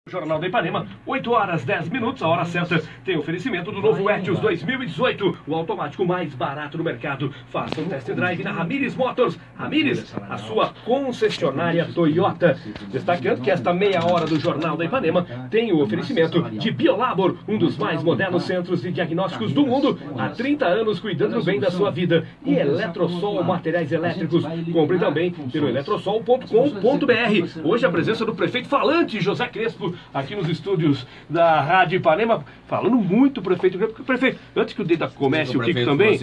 Jornal da Ipanema, 8 horas 10 minutos, a hora certa. Tem oferecimento do novo Etios 2018, o automático mais barato do mercado. Faça um test drive na Ramires Motors. Ramires, a sua concessionária Toyota. Destacando que esta meia hora do Jornal da Ipanema tem o oferecimento de Biolabor, um dos mais modernos centros de diagnósticos do mundo, há 30 anos cuidando bem da sua vida. E Eletrosol Materiais Elétricos. Compre também pelo eletrosol.com.br. Hoje a presença do prefeito falante, José Crespo, aqui nos estúdios da Rádio Ipanema, falando muito, prefeito. Prefeito, antes que o Deda comece o Kiko também,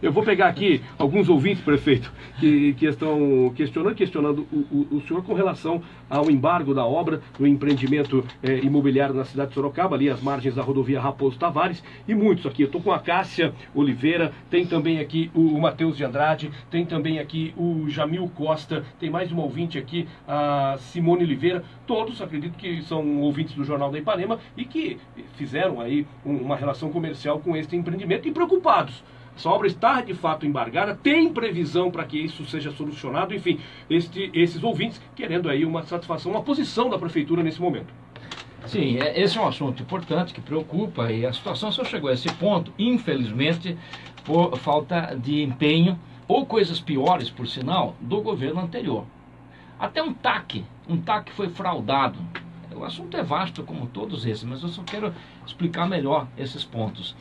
eu vou pegar aqui alguns ouvintes, prefeito, que estão questionando o senhor com relação ao embargo da obra do empreendimento imobiliário na cidade de Sorocaba, ali às margens da rodovia Raposo Tavares, e muitos aqui. Eu estou com a Cássia Oliveira, tem também aqui o Matheus de Andrade, tem também aqui o Jamil Costa, tem mais uma ouvinte aqui, a Simone Oliveira. Todos, acredito que são ouvintes do Jornal da Ipanema e que fizeram aí uma relação comercial com este empreendimento e preocupados. Essa obra está de fato embargada, tem previsão para que isso seja solucionado, enfim, esses ouvintes querendo aí uma satisfação, uma posição da prefeitura nesse momento. Sim, esse é um assunto importante que preocupa, e a situação só chegou a esse ponto, infelizmente, por falta de empenho ou coisas piores, por sinal, do governo anterior. Até um TAC foi fraudado. O assunto é vasto como todos esses, mas eu só quero explicar melhor esses pontos.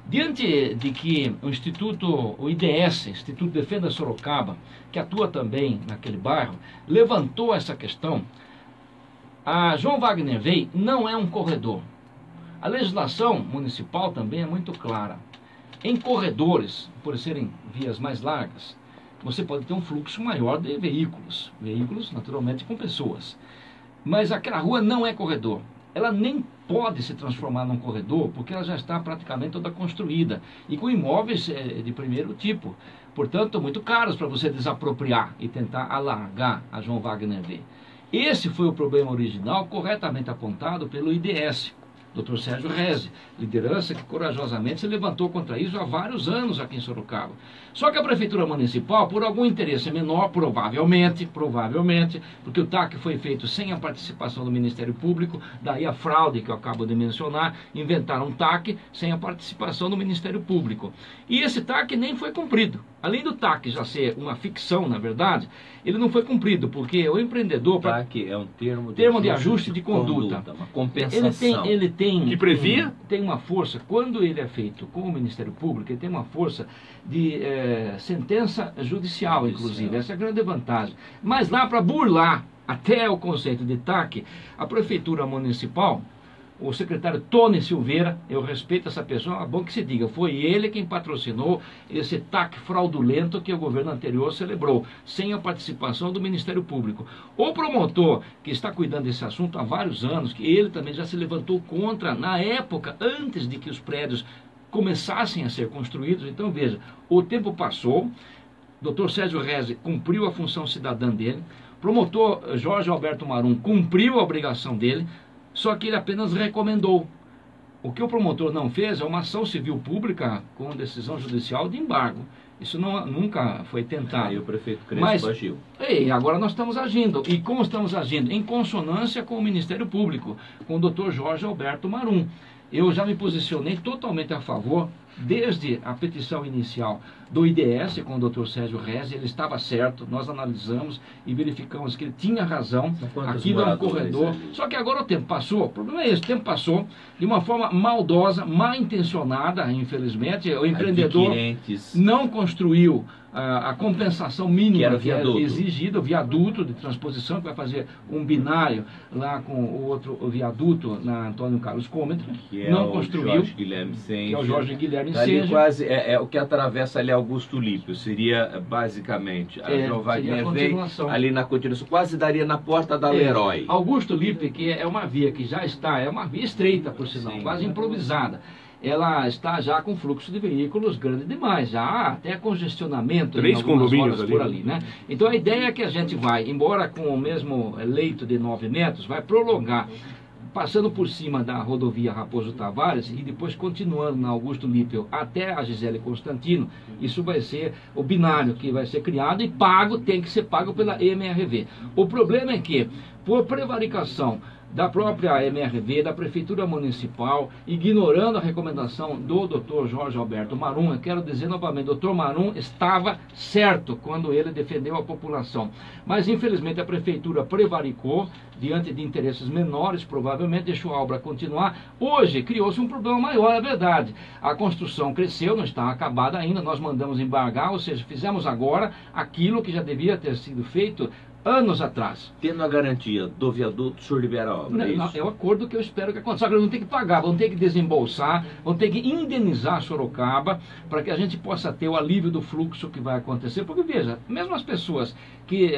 Diante de que o IDS, Instituto Defenda Sorocaba, que atua também naquele bairro, levantou essa questão, a João Wagner Wey não é um corredor. A legislação municipal também é muito clara. Em corredores, por serem vias mais largas, você pode ter um fluxo maior de veículos naturalmente com pessoas. Mas aquela rua não é corredor. Ela nem pode se transformar num corredor, porque ela já está praticamente toda construída e com imóveis de primeiro tipo. Portanto, muito caros para você desapropriar e tentar alargar a João Wagner Wey. Esse foi o problema original, corretamente apontado pelo IDS, Dr. Sérgio Reze, liderança que corajosamente se levantou contra isso há vários anos aqui em Sorocaba. Só que a Prefeitura Municipal, por algum interesse menor, provavelmente, porque o TAC foi feito sem a participação do Ministério Público, daí a fraude que eu acabo de mencionar, inventaram um TAC sem a participação do Ministério Público. E esse TAC nem foi cumprido. Além do TAC já ser uma ficção, na verdade, ele não foi cumprido, porque o empreendedor... TAC é um termo de ajuste de conduta. Uma compensação. Ele tem que previa? Tem uma força, quando ele é feito com o Ministério Público, ele tem uma força de sentença judicial, inclusive. Essa é a grande vantagem. Mas lá, para burlar até o conceito de TAC, a Prefeitura Municipal, o secretário Tony Silveira, eu respeito essa pessoa, é bom que se diga, foi ele quem patrocinou esse TAC fraudulento que o governo anterior celebrou, sem a participação do Ministério Público. O promotor, que está cuidando desse assunto há vários anos, que ele também já se levantou contra, na época, antes de que os prédios começassem a ser construídos. Então, veja, o tempo passou, Dr. Sérgio Reze cumpriu a função cidadã dele, promotor Jorge Alberto Marum cumpriu a obrigação dele, só que ele apenas recomendou. O que o promotor não fez é uma ação civil pública com decisão judicial de embargo. Isso nunca foi tentado. Aí o prefeito Crespo agiu. E agora nós estamos agindo. E como estamos agindo? Em consonância com o Ministério Público, com o Dr. Jorge Alberto Marum. Eu já me posicionei totalmente a favor, desde a petição inicial do IDS com o Dr. Sérgio Reze, ele estava certo, nós analisamos e verificamos que ele tinha razão, aquilo é um corredor. Só que agora o tempo passou, o problema é esse, o tempo passou de uma forma maldosa, mal intencionada, infelizmente, o empreendedor não construiu a compensação mínima que era exigida, o viaduto de transposição, que vai fazer um binário lá com o outro viaduto na Antônio Carlos Cômetro, não construiu, que é o Jorge Guilherme Senja. Ali quase o que atravessa ali Augusto Lípio, seria basicamente a João Wagner Wey, ali na continuação, quase daria na porta da Leroy. Augusto Lípio, que é uma via que já está, é uma via estreita, por sinal, sim, quase improvisada. Ela está já com fluxo de veículos grande demais, já há até congestionamento 3 condomínios por ali, né? Então a ideia é que a gente vai, embora com o mesmo leito de 9 metros, vai prolongar, passando por cima da rodovia Raposo Tavares e depois continuando na Augusto Lípio até a Gisele Constantino. Isso vai ser o binário que vai ser criado e tem que ser pago pela MRV. O problema é que, por prevaricação da própria MRV, da Prefeitura Municipal, ignorando a recomendação do Dr. Jorge Alberto Marum. Eu quero dizer novamente, o Dr. Marum estava certo quando ele defendeu a população. Mas, infelizmente, a Prefeitura prevaricou, diante de interesses menores, provavelmente deixou a obra continuar. Hoje, criou-se um problema maior, é verdade. A construção cresceu, não está acabada ainda, nós mandamos embargar, ou seja, fizemos agora aquilo que já devia ter sido feito anos atrás. Tendo a garantia do viaduto, o senhor libera a obra, É o acordo que eu espero que aconteça. Só que eles vão ter que pagar, vão ter que desembolsar, vão ter que indenizar Sorocaba para que a gente possa ter o alívio do fluxo que vai acontecer. Porque, veja, mesmo as pessoas que,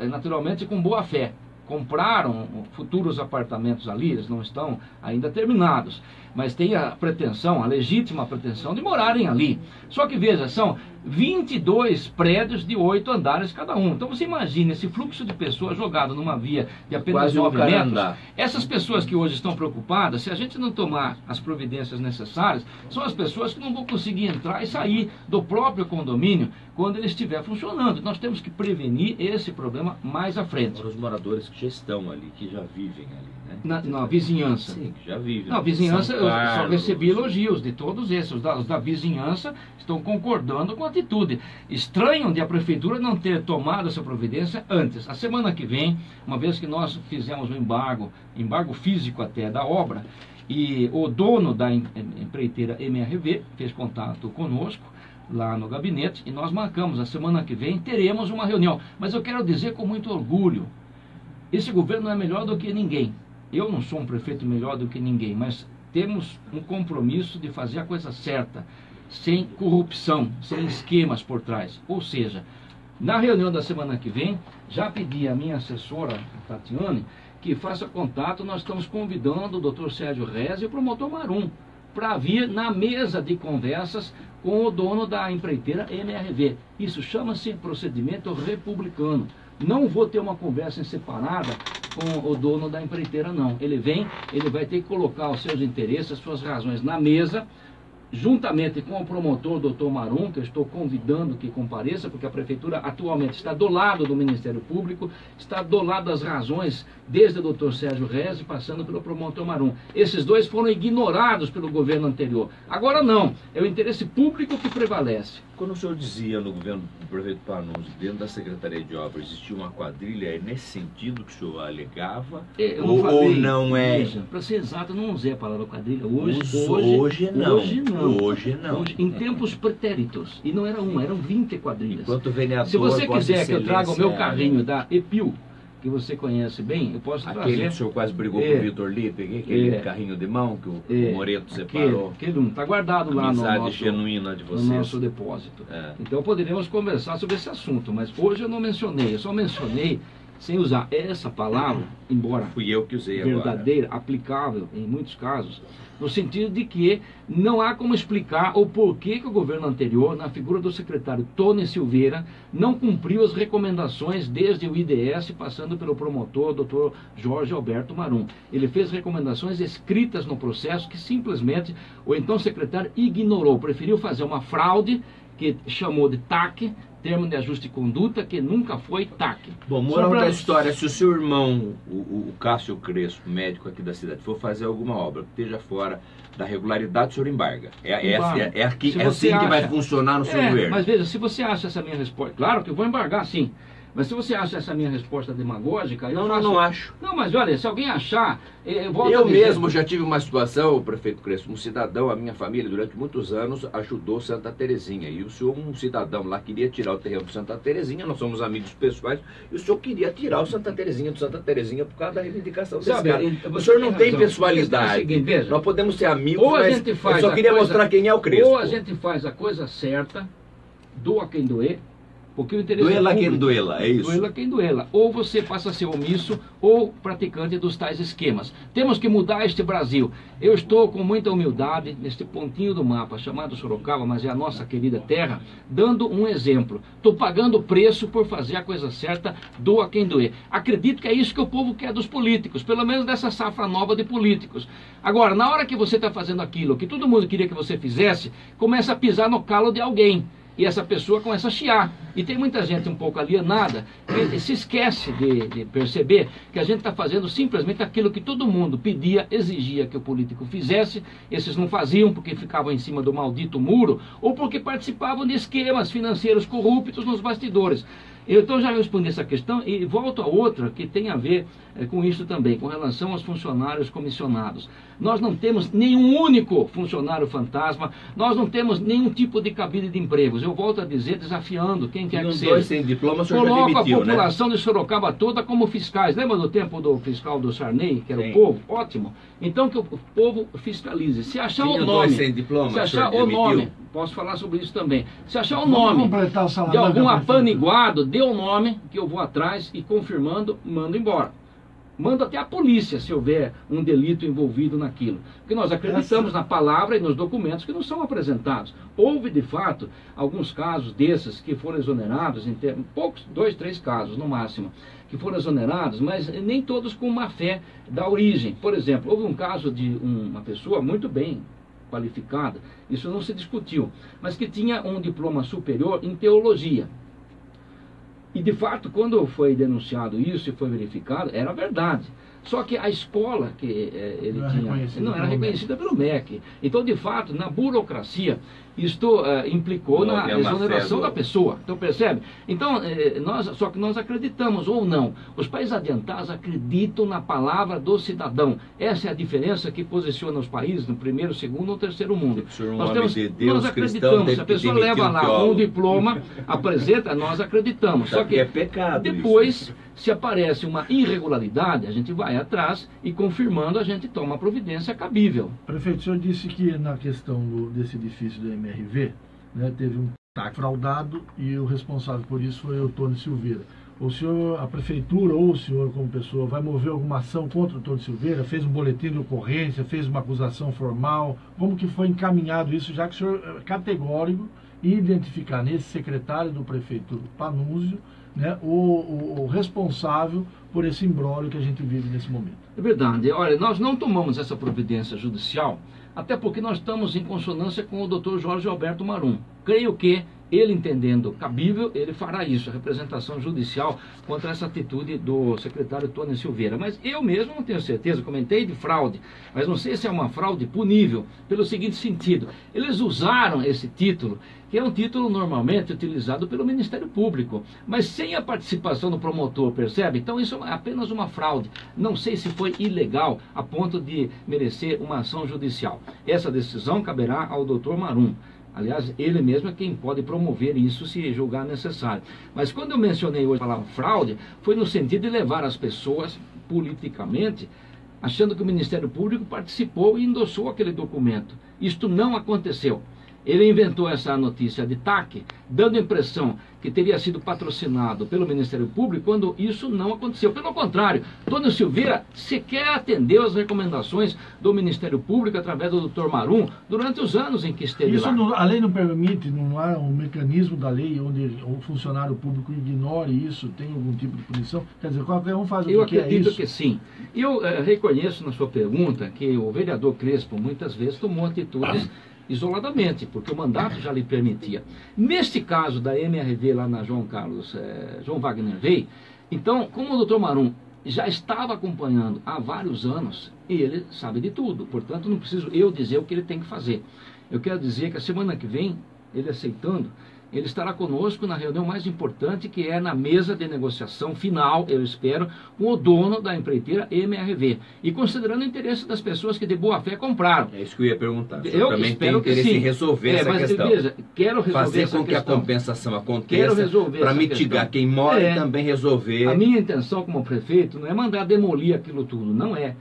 naturalmente, com boa fé, compraram futuros apartamentos ali, eles não estão ainda terminados, mas têm a pretensão, a legítima pretensão de morarem ali. Só que, veja, são 22 prédios de 8 andares cada um. Então você imagina esse fluxo de pessoas jogado numa via de apenas 9 metros. Essas pessoas que hoje estão preocupadas, se a gente não tomar as providências necessárias, são as pessoas que não vão conseguir entrar e sair do próprio condomínio quando ele estiver funcionando. Nós temos que prevenir esse problema mais à frente. Para os moradores que já estão ali, que já vivem ali, né? Na vizinhança. Sim, que já vivem. Na vizinhança, eu só recebi elogios de todos esses. Os da vizinhança estão concordando com a atitude. Estranho de a Prefeitura não ter tomado essa providência antes. A semana que vem, uma vez que nós fizemos o embargo físico até da obra, e o dono da empreiteira MRV fez contato conosco lá no gabinete, e nós marcamos a semana que vem, teremos uma reunião. Mas eu quero dizer com muito orgulho, esse governo é melhor do que ninguém. Eu não sou um prefeito melhor do que ninguém, mas temos um compromisso de fazer a coisa certa, sem corrupção, sem esquemas por trás. Ou seja, na reunião da semana que vem, já pedi à minha assessora, Tatiane, que faça contato. Nós estamos convidando o Dr. Sérgio Rez e o promotor Marum para vir na mesa de conversas com o dono da empreiteira MRV. Isso chama-se procedimento republicano. Não vou ter uma conversa em separada com o dono da empreiteira, não. Ele vem, ele vai ter que colocar os seus interesses, as suas razões na mesa, juntamente com o promotor, Dr. Marum, que eu estou convidando que compareça, porque a Prefeitura atualmente está do lado do Ministério Público, está do lado das razões, desde o Dr. Sérgio Rez, passando pelo promotor Marum. Esses dois foram ignorados pelo governo anterior. Agora não, é o interesse público que prevalece. Quando o senhor dizia no governo do prefeito Panunzio, dentro da Secretaria de Obras, existia uma quadrilha, é nesse sentido que o senhor alegava? Ou não é? Para ser exato, eu não usei a palavra quadrilha. Hoje não. Em tempos pretéritos. E não era uma, eram 20 quadrilhas. Enquanto vereador, se você quiser que eu traga o meu carrinho da EPIL, que você conhece bem, eu posso trazer. Aquele que o senhor quase brigou com o Vitor Lee, peguei aquele carrinho de mão que o Moreto separou. Aquele está guardado lá genuína de vocês. No nosso depósito. Então poderíamos conversar sobre esse assunto, mas hoje eu não mencionei, eu só mencionei sem usar essa palavra, embora fui eu que usei verdadeira, aplicável em muitos casos, no sentido de que não há como explicar o porquê que o governo anterior, na figura do secretário Tony Silveira, não cumpriu as recomendações desde o IDS, passando pelo promotor, Dr. Jorge Alberto Marum. Ele fez recomendações escritas no processo que simplesmente o então secretário ignorou, preferiu fazer uma fraude que chamou de TAC, termo de ajuste de conduta, que nunca foi TAC. Bom, moral da história, se o seu irmão, o Cássio Crespo, médico aqui da cidade, for fazer alguma obra que esteja fora da regularidade, o senhor embarga. É assim que vai funcionar no seu governo. Mas veja, se você acha essa minha resposta, claro que eu vou embargar sim. Mas se você acha essa minha resposta demagógica, não acho. Não, mas olha, se alguém achar, eu mesmo já tive uma situação, o prefeito Crespo, um cidadão, a minha família, durante muitos anos, ajudou Santa Terezinha. E o senhor, um cidadão lá, queria tirar o terreno do Santa Terezinha, nós somos amigos pessoais, e o senhor queria tirar o Santa Terezinha do Santa Terezinha por causa da reivindicação desse cara. O senhor não tem pessoalidade. Veja, nós podemos ser amigos, mas eu só queria mostrar quem é o Crespo. Ou a gente faz a coisa certa, doa quem doer, porque o interesse doela é quem doela, é isso? Doela quem doela. Ou você passa a ser omisso ou praticante dos tais esquemas. Temos que mudar este Brasil. Eu estou com muita humildade neste pontinho do mapa, chamado Sorocaba, mas é a nossa querida terra, dando um exemplo. Estou pagando preço por fazer a coisa certa, doa quem doer. Acredito que é isso que o povo quer dos políticos, pelo menos dessa safra nova de políticos. Agora, na hora que você está fazendo aquilo que todo mundo queria que você fizesse, começa a pisar no calo de alguém. e essa pessoa começa a chiar. E tem muita gente um pouco alienada que se esquece de perceber que a gente está fazendo simplesmente aquilo que todo mundo pedia, exigia que o político fizesse. Esses não faziam porque ficavam em cima do maldito muro ou porque participavam de esquemas financeiros corruptos nos bastidores. Eu então já respondi essa questão e volto a outra que tem a ver com isso também, com relação aos funcionários comissionados. Nós não temos nenhum único funcionário fantasma, nós não temos nenhum tipo de cabide de empregos. Eu volto a dizer, desafiando quem quer que seja. Dois sem diploma, o senhor já Coloca demitiu, a população de Sorocaba toda como fiscais. Lembra do tempo do fiscal do Sarney, que era o povo? Ótimo. Então que o povo fiscalize. Se achar o nome, sem diploma, se achar o nome, posso falar sobre isso também. Se achar o nome de algum prefeito. apaniguado, dê o nome que eu vou atrás e confirmando, mando embora. Manda até a polícia se houver um delito envolvido naquilo. Porque nós acreditamos na palavra e nos documentos que nos são apresentados. Houve, de fato, alguns casos desses que foram exonerados, poucos, 2, 3 casos no máximo, que foram exonerados, mas nem todos com má fé da origem. Por exemplo, houve um caso de uma pessoa muito bem qualificada, isso não se discutiu, mas que tinha um diploma superior em teologia. E, de fato, quando foi denunciado isso e foi verificado, era verdade. Só que a escola que ele tinha não era reconhecida pelo MEC. Então, de fato, na burocracia, isto implicou na exoneração da pessoa. Então, percebe? Então, só que nós acreditamos ou não. Os países adiantados acreditam na palavra do cidadão. Essa é a diferença que posiciona os países no primeiro, segundo ou terceiro mundo. Nós acreditamos. Se a pessoa leva lá um diploma, apresenta, nós acreditamos. Só que é pecado depois, isso. Se aparece uma irregularidade, a gente vai atrás e, confirmando, a gente toma a providência cabível. Prefeito, o senhor disse que na questão desse edifício do MRV, né, teve um TAC fraudado e o responsável por isso foi o Tony Silveira. O senhor, a prefeitura ou o senhor como pessoa vai mover alguma ação contra o Tony Silveira? Fez um boletim de ocorrência, fez uma acusação formal? Como que foi encaminhado isso, já que o senhor é categórico em identificar nesse secretário do prefeito Panunzio, né, o responsável por esse imbróglio que a gente vive nesse momento? É verdade. Olha, nós não tomamos essa providência judicial, até porque nós estamos em consonância com o Dr. Jorge Alberto Marum. Creio que ele, entendendo cabível, ele fará isso, a representação judicial contra essa atitude do secretário Tony Silveira. Mas eu mesmo não tenho certeza, comentei de fraude, mas não sei se é uma fraude punível, pelo seguinte sentido: eles usaram esse título, que é um título normalmente utilizado pelo Ministério Público, mas sem a participação do promotor, percebe? Então isso é apenas uma fraude. Não sei se foi ilegal a ponto de merecer uma ação judicial. Essa decisão caberá ao Dr. Marum. Aliás, ele mesmo é quem pode promover isso se julgar necessário. Mas quando eu mencionei hoje a palavra fraude, foi no sentido de levar as pessoas politicamente, achando que o Ministério Público participou e endossou aquele documento. Isto não aconteceu. Ele inventou essa notícia de TAC, dando a impressão que teria sido patrocinado pelo Ministério Público, quando isso não aconteceu. Pelo contrário, Tony Silveira sequer atendeu as recomendações do Ministério Público através do Dr. Marum durante os anos em que esteve lá. Isso a lei não permite, não há um mecanismo da lei onde o funcionário público ignore isso, tem algum tipo de punição? Quer dizer, qualquer um faz o que é isso? Eu acredito que sim. Eu reconheço na sua pergunta que o vereador Crespo muitas vezes tomou atitudes isoladamente, porque o mandato já lhe permitia. Neste caso da MRV lá na João Wagner Rey, então, como o Dr. Marum já estava acompanhando há vários anos, ele sabe de tudo, portanto não preciso eu dizer o que ele tem que fazer. Eu quero dizer que a semana que vem, ele aceitando, ele estará conosco na reunião mais importante, que é na mesa de negociação final, eu espero, com o dono da empreiteira MRV. E considerando o interesse das pessoas que de boa fé compraram. É isso que eu ia perguntar. Eu também espero tem interesse em resolver essa questão. Veja, quero resolver fazer essa com que questão. A compensação aconteça para mitigar quem mora e também resolver. A minha intenção como prefeito não é mandar demolir aquilo tudo, não é.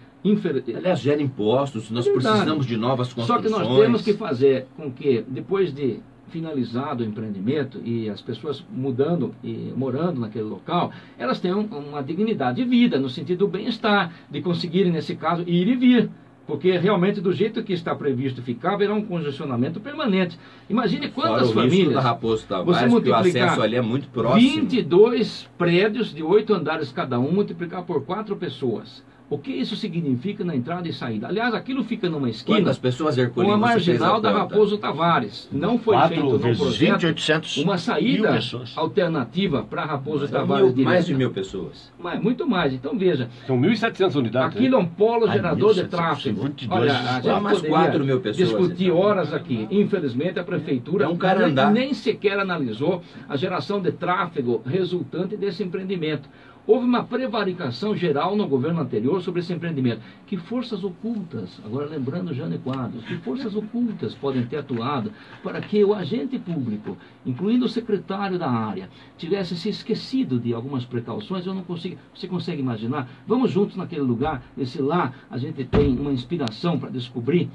Aliás, gera impostos, nós precisamos de novas construções. Só que nós temos que fazer com que, depois de finalizado o empreendimento e as pessoas mudando e morando naquele local, elas tenham uma dignidade de vida, no sentido do bem-estar, de conseguirem, nesse caso, ir e vir. Porque realmente, do jeito que está previsto ficar, haverá um congestionamento permanente. Imagine quantas famílias. Da Raposo Tavares, você multiplicar que o acesso ali é muito próximo. 22 prédios de 8 andares cada um, multiplicar por 4 pessoas. O que isso significa na entrada e saída? Aliás, aquilo fica numa esquina, Quantas pessoas, Ercolim, uma você fez a marginal da conta? Raposo Tavares. Não foi 4 feito no vezes projeto 20, 800 uma saída mil pessoas. alternativa para Raposo Tavares. Mais de direta. 1000 pessoas. Mas muito mais. Então veja, São 1.700 unidades. aquilo é um polo Ai, gerador de 1.722. tráfego. Olha, a gente mais poderia 4.000 pessoas, discutir então. horas aqui. Infelizmente, a prefeitura É um carandá. nem sequer analisou a geração de tráfego resultante desse empreendimento. Houve uma prevaricação geral no governo anterior sobre esse empreendimento. Que forças ocultas, agora lembrando Jânio Quadros, que forças ocultas podem ter atuado para que o agente público, incluindo o secretário da área, tivesse se esquecido de algumas precauções? Eu não consigo. Você consegue imaginar? Vamos juntos naquele lugar, ver se lá a gente tem uma inspiração para descobrir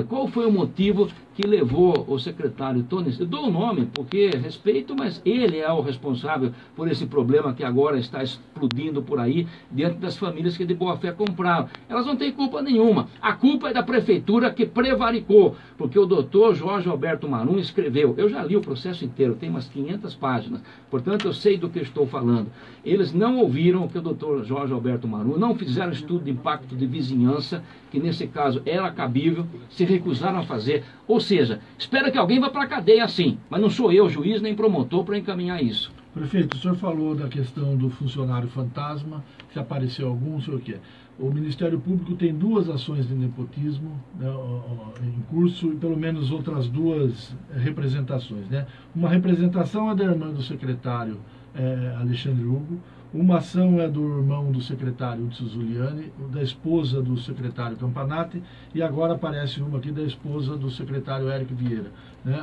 qual foi o motivo que levou o secretário Tony. Eu dou o nome porque respeito, mas ele é o responsável por esse problema que agora está explodindo por aí diante das famílias que de boa fé compraram. Elas não têm culpa nenhuma. A culpa é da prefeitura que prevaricou, porque o doutor Jorge Alberto Marum escreveu. Eu já li o processo inteiro, tem umas 500 páginas, portanto eu sei do que estou falando. Eles não ouviram o que o doutor Jorge Alberto Marum, não fizeram estudo de impacto de vizinhança, que nesse caso era cabível, se recusaram a fazer. Ou seja, espera que alguém vá para a cadeia sim, mas não sou eu, juiz nem promotor, para encaminhar isso. Prefeito, o senhor falou da questão do funcionário fantasma, se apareceu algum, não sei o quê. O Ministério Público tem 2 ações de nepotismo, né, em curso, e pelo menos outras 2 representações. Né? Uma representação é da irmã do secretário Alexandre Hugo, uma ação é do irmão do secretário Hudson Zuliani, da esposa do secretário Campanati, e agora aparece uma aqui da esposa do secretário Érico Vieira. Né?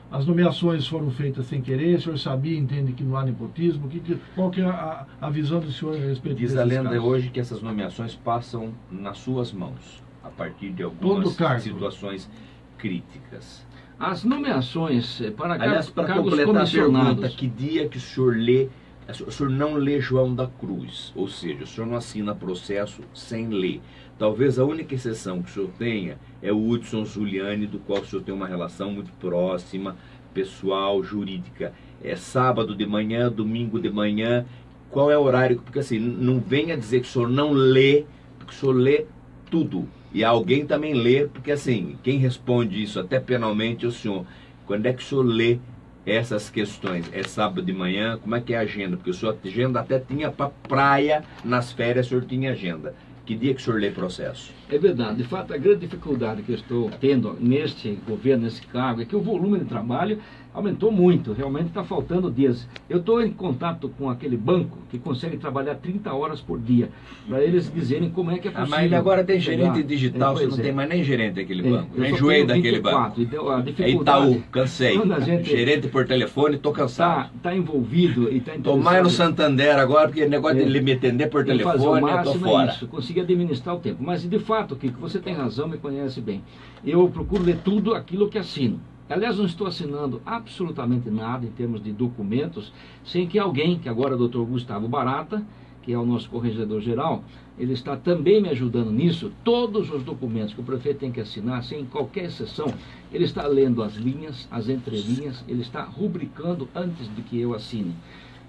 As nomeações foram feitas sem querer, o senhor sabia, entende que não há nepotismo? Qual que é a visão do senhor a respeito Diz desses a lenda casos? hoje que essas nomeações passam nas suas mãos, a partir de algumas situações críticas. As nomeações para Aliás, para cargos completar a pergunta, comissionados. que dia que o senhor lê, o senhor não lê João da Cruz, ou seja, o senhor não assina processo sem ler. Talvez a única exceção que o senhor tenha é o Hudson Zuliani, do qual o senhor tem uma relação muito próxima, pessoal, jurídica. É sábado de manhã, domingo de manhã, qual é o horário? Porque assim, não venha dizer que o senhor não lê, porque o senhor lê tudo. E alguém também lê, porque assim, quem responde isso até penalmente é o senhor. Quando é que o senhor lê essas questões? É sábado de manhã? Como é que é a agenda? Porque o senhor agenda até tinha para praia, nas férias o senhor tinha agenda. Que dia que o senhor lê processo? É verdade. De fato, a grande dificuldade que eu estou tendo neste governo, nesse cargo, é que o volume de trabalho aumentou muito. Realmente está faltando dias. Eu estou em contato com aquele banco que consegue trabalhar 30 horas por dia, para eles dizerem como é que é possível. Mas agora tem chegar. gerente digital, você não tem mais nem gerente daquele banco. Eu Nem só enjoei tenho daquele 24, banco. Então, a É dificuldade, Itaú, cansei. quando a gente Gerente por telefone, tô cansado. está envolvido e está Tô mais no Santander agora, porque negócio de me atender por Tem que fazer o telefone, eu tô máximo fora. é isso, conseguir administrar o tempo. Mas, de fato, Kiko, você tem razão, me conhece bem. Eu procuro ler tudo aquilo que assino. Aliás, não estou assinando absolutamente nada em termos de documentos, sem que alguém, que agora é o Dr. Gustavo Barata, que é o nosso corregedor-geral, ele está também me ajudando nisso. Todos os documentos que o prefeito tem que assinar, sem qualquer exceção, ele está lendo as linhas, as entrelinhas, ele está rubricando antes de que eu assine.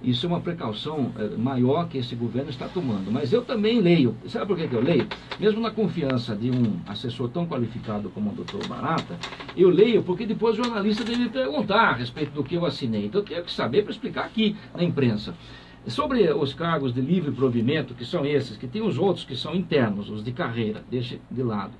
Isso é uma precaução maior que esse governo está tomando. Mas eu também leio. Sabe por que eu leio? Mesmo na confiança de um assessor tão qualificado como o Dr. Barata, eu leio porque depois o jornalista deve me perguntar a respeito do que eu assinei. Então eu tenho que saber para explicar aqui na imprensa. Sobre os cargos de livre provimento, que são esses, que tem os outros que são internos, os de carreira, deixe de lado.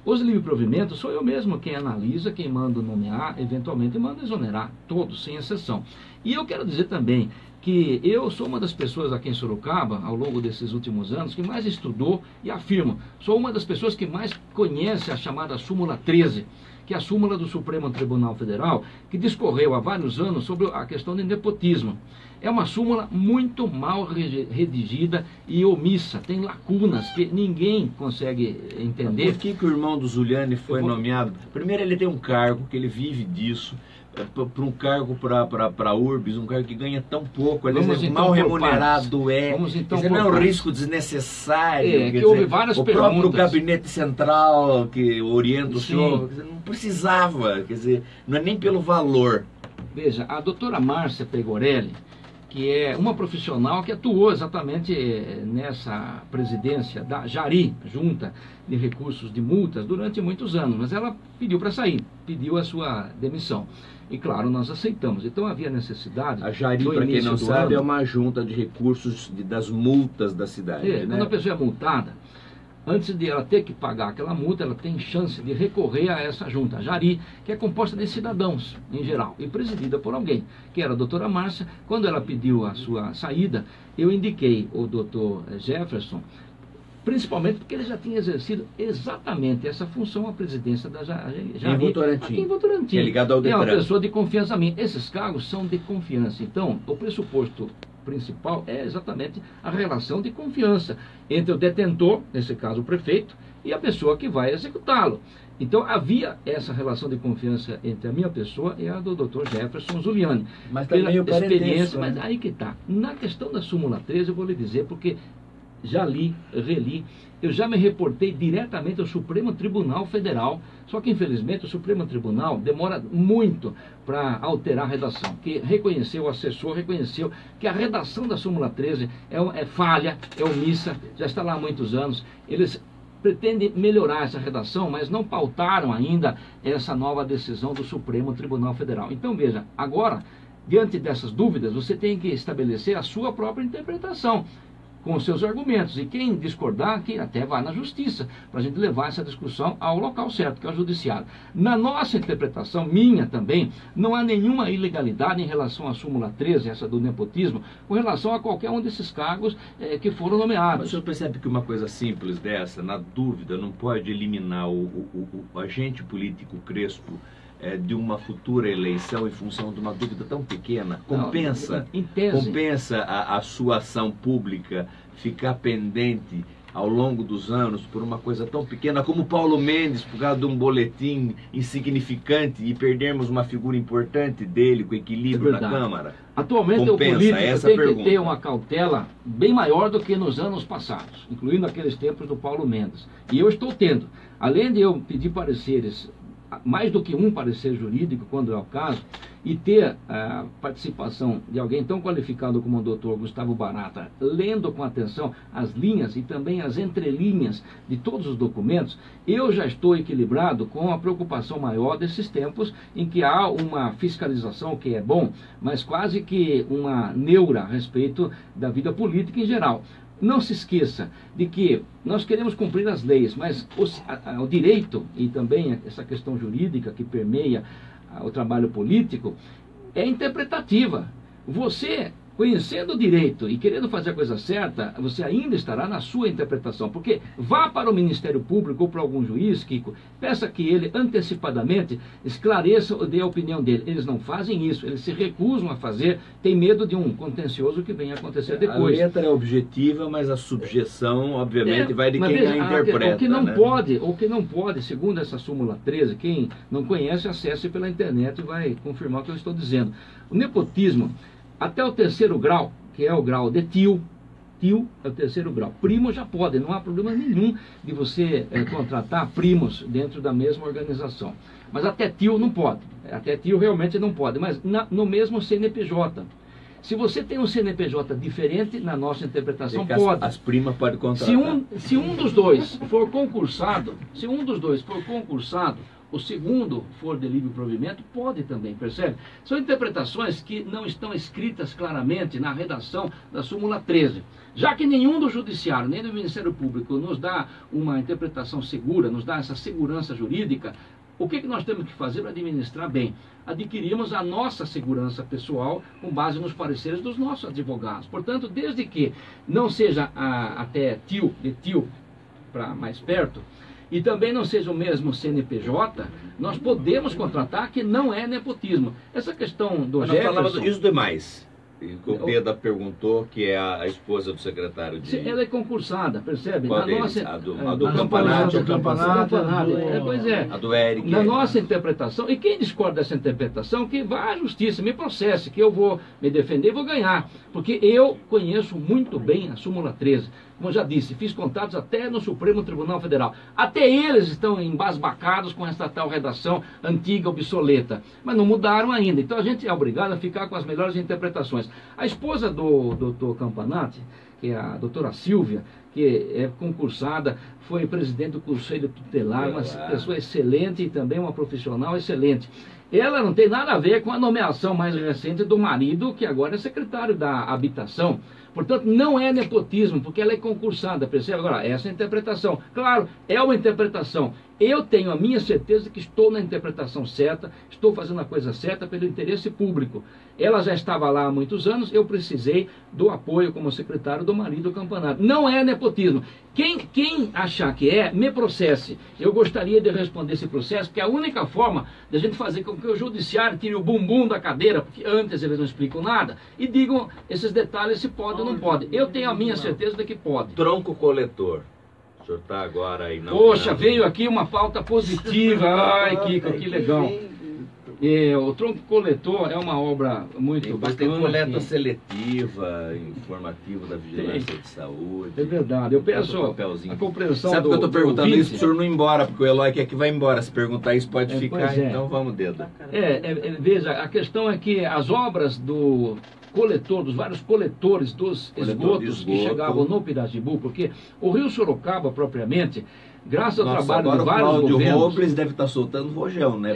Os livre provimento sou eu mesmo quem analisa, quem manda nomear, eventualmente manda exonerar, todos, sem exceção. E eu quero dizer também que eu sou uma das pessoas aqui em Sorocaba, ao longo desses últimos anos, que mais estudou e afirmo, sou uma das pessoas que mais conhece a chamada súmula 13, que é a súmula do Supremo Tribunal Federal, que discorreu há vários anos sobre a questão do nepotismo. É uma súmula muito mal redigida e omissa, tem lacunas que ninguém consegue entender. Por que o irmão do Zuliani foi nomeado? Primeiro, ele tem um cargo, que ele vive disso, para um cargo para a URBS, um cargo que ganha tão pouco, ele é mal remunerado, Vamos então não é um risco desnecessário. Que houve várias o perguntas. próprio gabinete central que orienta o senhor, não precisava, quer dizer, não é nem pelo valor. Veja, a doutora Márcia Pegorelli, que é uma profissional que atuou exatamente nessa presidência da Jari, Junta de Recursos de Multas, durante muitos anos, mas ela pediu para sair, pediu a sua demissão. E claro, nós aceitamos. Então havia necessidade... A Jari, para quem não sabe, é uma junta de recursos das multas da cidade. Né? Quando a pessoa é multada, antes de ela ter que pagar aquela multa, ela tem chance de recorrer a essa junta, a Jari, que é composta de cidadãos, em geral, e presidida por alguém, que era a doutora Márcia. Quando ela pediu a sua saída, eu indiquei o doutor Jefferson, principalmente porque ele já tinha exercido exatamente essa função, a presidência da Jari. Aqui em Votorantim. É ligado ao Detran. É uma Detran. pessoa de confiança minha. Esses cargos são de confiança. Então, o pressuposto principal é exatamente a relação de confiança entre o detentor, nesse caso o prefeito, e a pessoa que vai executá-lo. Então havia essa relação de confiança entre a minha pessoa e a do Dr. Jefferson Zuliani. Mas também o experiência, né? mas aí que está. Na questão da súmula 13, eu vou lhe dizer, porque já li, reli, eu já me reportei diretamente ao Supremo Tribunal Federal, só que infelizmente o Supremo Tribunal demora muito para alterar a redação, que reconheceu, o assessor reconheceu que a redação da súmula 13 é falha, é omissa, já está lá há muitos anos. Eles pretendem melhorar essa redação, mas não pautaram ainda essa nova decisão do Supremo Tribunal Federal. Então veja, agora, diante dessas dúvidas, você tem que estabelecer a sua própria interpretação, com os seus argumentos, e quem discordar, que até vá na justiça, para a gente levar essa discussão ao local certo, que é o judiciário. Na nossa interpretação, minha também, não há nenhuma ilegalidade em relação à súmula 13, essa do nepotismo, com relação a qualquer um desses cargos que foram nomeados. Mas o senhor percebe que uma coisa simples dessa, na dúvida, não pode eliminar o agente político Crespo de uma futura eleição em função de uma dúvida tão pequena? Compensa, compensa a sua ação pública ficar pendente ao longo dos anos por uma coisa tão pequena como Paulo Mendes, por causa de um boletim insignificante, e perdermos uma figura importante dele com equilíbrio na Câmara? Atualmente o político tem que ter uma cautela bem maior do que nos anos passados, incluindo aqueles tempos do Paulo Mendes. E eu estou tendo, além de eu pedir pareceres, mais do que um parecer jurídico, quando é o caso, e ter a participação de alguém tão qualificado como o doutor Gustavo Barata, lendo com atenção as linhas e também as entrelinhas de todos os documentos, eu já estou equilibrado com a preocupação maior desses tempos em que há uma fiscalização, que é bom, mas quase que uma neura a respeito da vida política em geral. Não se esqueça de que nós queremos cumprir as leis, mas o direito e também essa questão jurídica que permeia o trabalho político é interpretativa. Você, conhecendo o direito e querendo fazer a coisa certa, você ainda estará na sua interpretação, porque vá para o Ministério Público ou para algum juiz, Kiko, peça que ele antecipadamente esclareça ou dê a opinião dele. Eles não fazem isso, eles se recusam a fazer, tem medo de um contencioso que venha acontecer depois. A letra é objetiva, mas a subjeção, obviamente, vai de quem a interpreta. O que não pode, segundo essa súmula 13, quem não conhece, acesse pela internet e vai confirmar o que eu estou dizendo. O nepotismo, até o 3º grau, que é o grau de tio é o 3º grau. Primo já pode, não há problema nenhum de você contratar primos dentro da mesma organização. Mas até tio não pode. Até tio realmente não pode, mas no mesmo CNPJ. Se você tem um CNPJ diferente, na nossa interpretação pode. As primas podem contratar. Se um dos dois for concursado, o segundo for de livre provimento, pode também, percebe? São interpretações que não estão escritas claramente na redação da súmula 13. Já que nenhum do Judiciário, nem do Ministério Público nos dá uma interpretação segura, nos dá essa segurança jurídica, o que nós temos que fazer para administrar bem? Adquirimos a nossa segurança pessoal com base nos pareceres dos nossos advogados. Portanto, desde que não seja até de tio para mais perto, e também não seja o mesmo CNPJ, nós podemos contratar, que não é nepotismo. Essa questão do Jefferson... E os demais? O Pedro perguntou, que é a esposa do secretário de... Ela é concursada, percebe? Qual deles? A do Campanato. Pois é. A do Eric. Na nossa interpretação, e quem discorda dessa interpretação, que vá à justiça, me processe, que eu vou me defender e vou ganhar. Porque eu conheço muito bem a súmula 13. como eu já disse, fiz contatos até no Supremo Tribunal Federal. Até eles estão embasbacados com essa tal redação antiga, obsoleta. Mas não mudaram ainda. Então a gente é obrigado a ficar com as melhores interpretações. A esposa do Dr. Campanati, que é a doutora Silvia, que é concursada, foi presidente do Conselho Tutelar, uma pessoa excelente e também uma profissional excelente. Ela não tem nada a ver com a nomeação mais recente do marido, que agora é secretário da Habitação. Portanto, não é nepotismo, porque ela é concursada, percebe? Agora, essa é a interpretação. Claro, é uma interpretação. Eu tenho a minha certeza que estou na interpretação certa, estou fazendo a coisa certa pelo interesse público. Ela já estava lá há muitos anos, eu precisei do apoio como secretário do marido do Campanati. Não é nepotismo. Quem achar que é, me processe. Eu gostaria de responder esse processo, porque é a única forma de a gente fazer com que o judiciário tire o bumbum da cadeira, porque antes eles não explicam nada, e digam esses detalhes se pode ou não pode. Eu tenho a minha certeza de que pode. Tronco coletor. O senhor está agora aí... Poxa, veio aqui uma pauta positiva. Ai, Kiko, que legal. O tronco coletor é uma obra muito bacana. Tem coleta seletiva, informativa da vigilância de saúde. É verdade. Eu peço a compreensão. Sabe que eu estou perguntando isso para o senhor não ir embora, porque o Eloy quer que vá embora. Se perguntar isso pode ficar, então vamos dedo. Veja, a questão é que as obras do coletor, dos vários coletores dos esgotos que chegavam no Pirajibu, porque o rio Sorocaba propriamente, graças ao trabalho de vários governos... O Robles deve estar soltando rojão, né?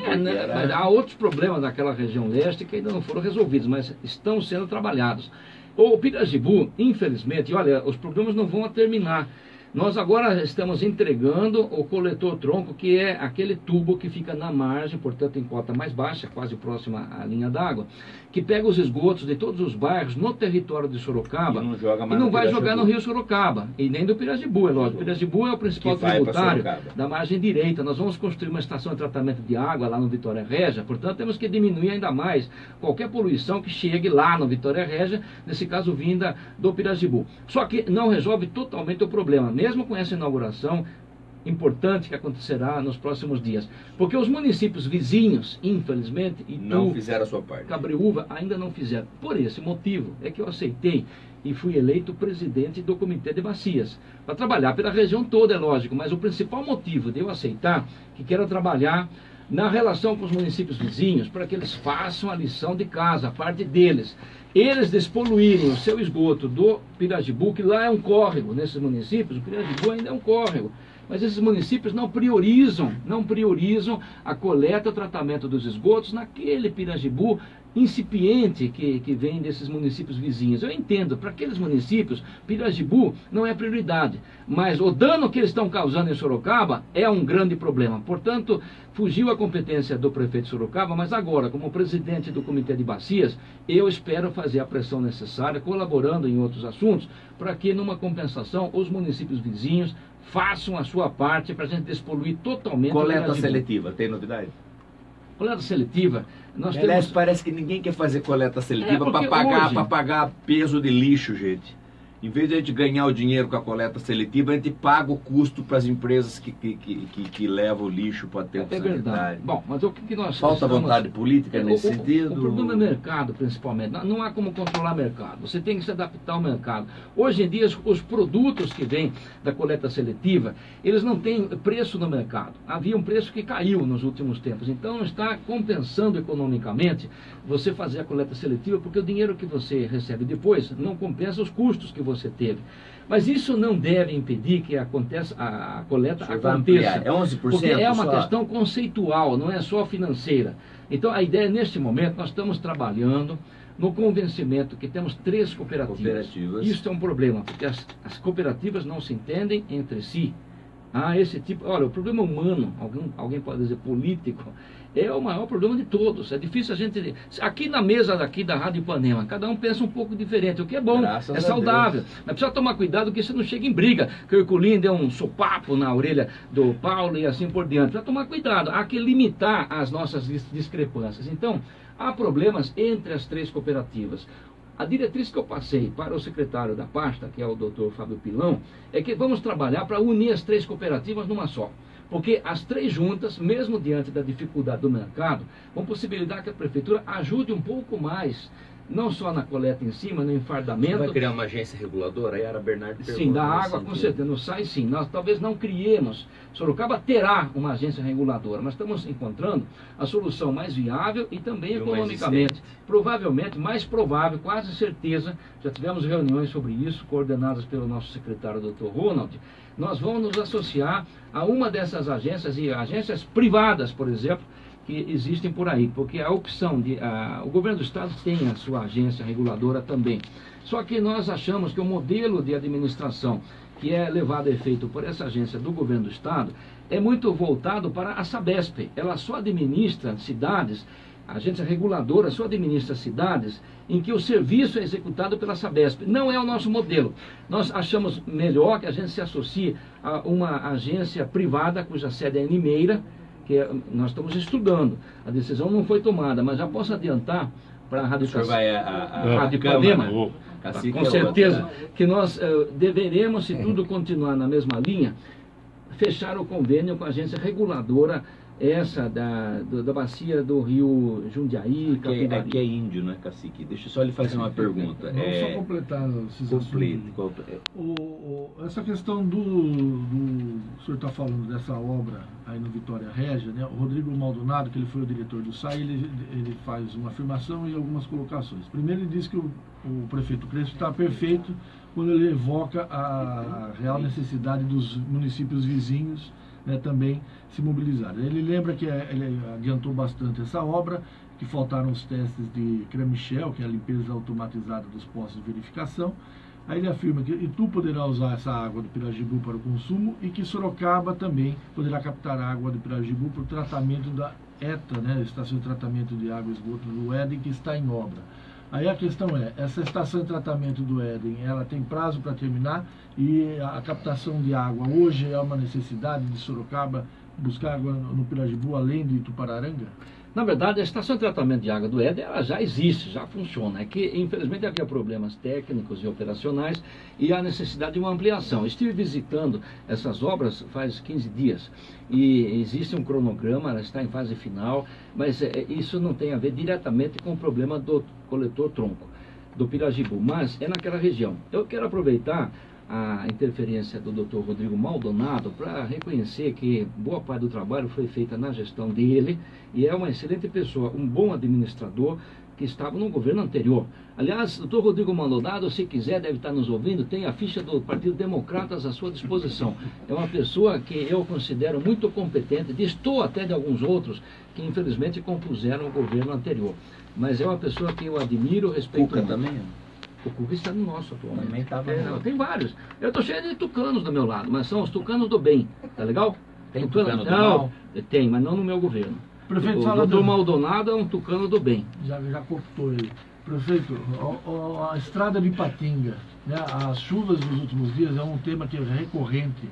Mas há outros problemas naquela região leste que ainda não foram resolvidos, mas estão sendo trabalhados. O Pirajibu, infelizmente, olha, os problemas não vão terminar. Nós agora estamos entregando o coletor tronco, que é aquele tubo que fica na margem, portanto em cota mais baixa, quase próxima à linha d'água, que pega os esgotos de todos os bairros no território de Sorocaba e não vai jogar no rio Sorocaba, e nem do Pirajibu, é lógico. O Pirajibu é o principal tributário da margem direita. Nós vamos construir uma estação de tratamento de água lá no Vitória Régia, portanto temos que diminuir ainda mais qualquer poluição que chegue lá no Vitória Régia, nesse caso vinda do Pirajibu. Só que não resolve totalmente o problema, mesmo com essa inauguração importante que acontecerá nos próximos dias. Porque os municípios vizinhos, infelizmente, não fizeram a sua parte. Cabreúva ainda não fizeram. Por esse motivo é que eu aceitei e fui eleito presidente do Comitê de Bacias, para trabalhar pela região toda, é lógico, mas o principal motivo de eu aceitar que quero trabalhar na relação com os municípios vizinhos, para que eles façam a lição de casa, a parte deles. Eles despoluírem o seu esgoto do Pirajibu, que lá é um córrego, nesses municípios, o Pirajibu ainda é um córrego. Mas esses municípios não priorizam a coleta e o tratamento dos esgotos naquele Pirajibu incipiente que vem desses municípios vizinhos. Eu entendo, para aqueles municípios, Pirajibu não é prioridade, mas o dano que eles estão causando em Sorocaba é um grande problema. Portanto, fugiu a competência do prefeito de Sorocaba, mas agora, como presidente do Comitê de Bacias, eu espero fazer a pressão necessária, colaborando em outros assuntos, para que, numa compensação, os municípios vizinhos façam a sua parte para a gente despoluir totalmente. Coleta seletiva, tem novidade? Coleta seletiva, nós Aliás, temos... parece que ninguém quer fazer coleta seletiva para pagar peso de lixo, gente. Em vez de a gente ganhar o dinheiro com a coleta seletiva, a gente paga o custo para as empresas que levam o lixo para aterro sanitário. Verdade. Bom, mas o que nós falta vontade política nesse sentido? O problema é mercado, principalmente. Não há como controlar mercado. Você tem que se adaptar ao mercado. Hoje em dia, os produtos que vêm da coleta seletiva, eles não têm preço no mercado. Havia um preço que caiu nos últimos tempos. Então, não está compensando economicamente você fazer a coleta seletiva, porque o dinheiro que você recebe depois não compensa os custos que você teve. Mas isso não deve impedir que a coleta aconteça. É 11%? Porque é uma questão conceitual, não é só financeira. Então, a ideia, neste momento, nós estamos trabalhando no convencimento que temos 3 cooperativas. Isso é um problema, porque as cooperativas não se entendem entre si. Esse tipo... Olha, o problema humano, alguém pode dizer político, é o maior problema de todos. É difícil a gente... Aqui na mesa daqui da Rádio Ipanema, cada um pensa um pouco diferente, o que é bom, é saudável. Mas precisa tomar cuidado que você não chegue em briga, que o Herculino deu um sopapo na orelha do Paulo e assim por diante. Precisa tomar cuidado, há que limitar as nossas discrepâncias. Então, há problemas entre as 3 cooperativas. A diretriz que eu passei para o secretário da pasta, que é o Dr. Fábio Pilão, é que vamos trabalhar para unir as 3 cooperativas numa só. Porque as 3 juntas, mesmo diante da dificuldade do mercado, vão possibilitar que a prefeitura ajude um pouco mais não só na coleta em cima, no enfardamento. Vai criar uma agência reguladora? Aí a Ara Bernardo Sim, da água, com certeza. No SAI, sim. Nós talvez não criemos. Sorocaba terá uma agência reguladora. Nós estamos encontrando a solução mais viável e também economicamente. Provavelmente, mais provável, quase certeza, já tivemos reuniões sobre isso, coordenadas pelo nosso secretário, Dr. Ronald. Nós vamos nos associar a uma dessas agências, e agências privadas, por exemplo, que existem por aí, porque a opção de... o governo do estado tem a sua agência reguladora também. Só que nós achamos que o modelo de administração que é levado a efeito por essa agência do governo do estado é muito voltado para a Sabesp. Ela só administra cidades, a agência reguladora só administra cidades em que o serviço é executado pela Sabesp. Não é o nosso modelo. Nós achamos melhor que a gente se associe a uma agência privada cuja sede é em Limeira, que nós estamos estudando. A decisão não foi tomada, mas já posso adiantar para a Rádio Ipanema, com certeza, que nós deveremos, se tudo continuar na mesma linha, fechar o convênio com a agência reguladora, essa da bacia do rio Jundiaí, Capivari. Que é índio, não é, cacique? Deixa eu só lhe fazer uma pergunta. Vamos só completar esses assuntos. Essa questão o senhor está falando dessa obra aí no Vitória Régia, né? O Rodrigo Maldonado, que ele foi o diretor do SAI, ele faz uma afirmação e algumas colocações. Primeiro, ele diz que o prefeito Crespo está perfeito quando ele evoca a real necessidade dos municípios vizinhos, né, também se mobilizarem. Ele lembra que ele adiantou bastante essa obra, que faltaram os testes de Cremichel, que é a limpeza automatizada dos postos de verificação. Aí ele afirma que Itu poderá usar essa água do Pirajibu para o consumo e que Sorocaba também poderá captar a água do Pirajibu para o tratamento da ETA, né, Estação de Tratamento de Água e Esgoto do Éden, que está em obra. Aí a questão é, essa estação de tratamento do Éden, ela tem prazo para terminar e a captação de água hoje é uma necessidade de Sorocaba buscar água no Pirajibu além de Itupararanga? Na verdade, a estação de tratamento de água do Éden, ela já existe, já funciona. É que, infelizmente, havia problemas técnicos e operacionais e há necessidade de uma ampliação. Estive visitando essas obras faz 15 dias e existe um cronograma, ela está em fase final, mas isso não tem a ver diretamente com o problema do coletor tronco, do Pirajibu, mas é naquela região. Eu quero aproveitar a interferência do Dr. Rodrigo Maldonado para reconhecer que boa parte do trabalho foi feita na gestão dele e é uma excelente pessoa, um bom administrador que estava no governo anterior. Aliás, Dr. Rodrigo Maldonado, se quiser, deve estar nos ouvindo, tem a ficha do Partido Democratas à sua disposição. É uma pessoa que eu considero muito competente, distou até de alguns outros que infelizmente compuseram o governo anterior. Mas é uma pessoa que eu admiro, respeito muito. Também? O Cuca está no nosso atualmente. Também estava tem vários. Eu estou cheio de tucanos do meu lado, mas são os tucanos do bem, tá legal? Tem tucano do mal? Tem, mas não no meu governo. Prefeito, o doutor Maldonado é um tucano do bem. Já cortou ele. Prefeito, a estrada de Ipatinga, né, as chuvas dos últimos dias é um tema que é recorrente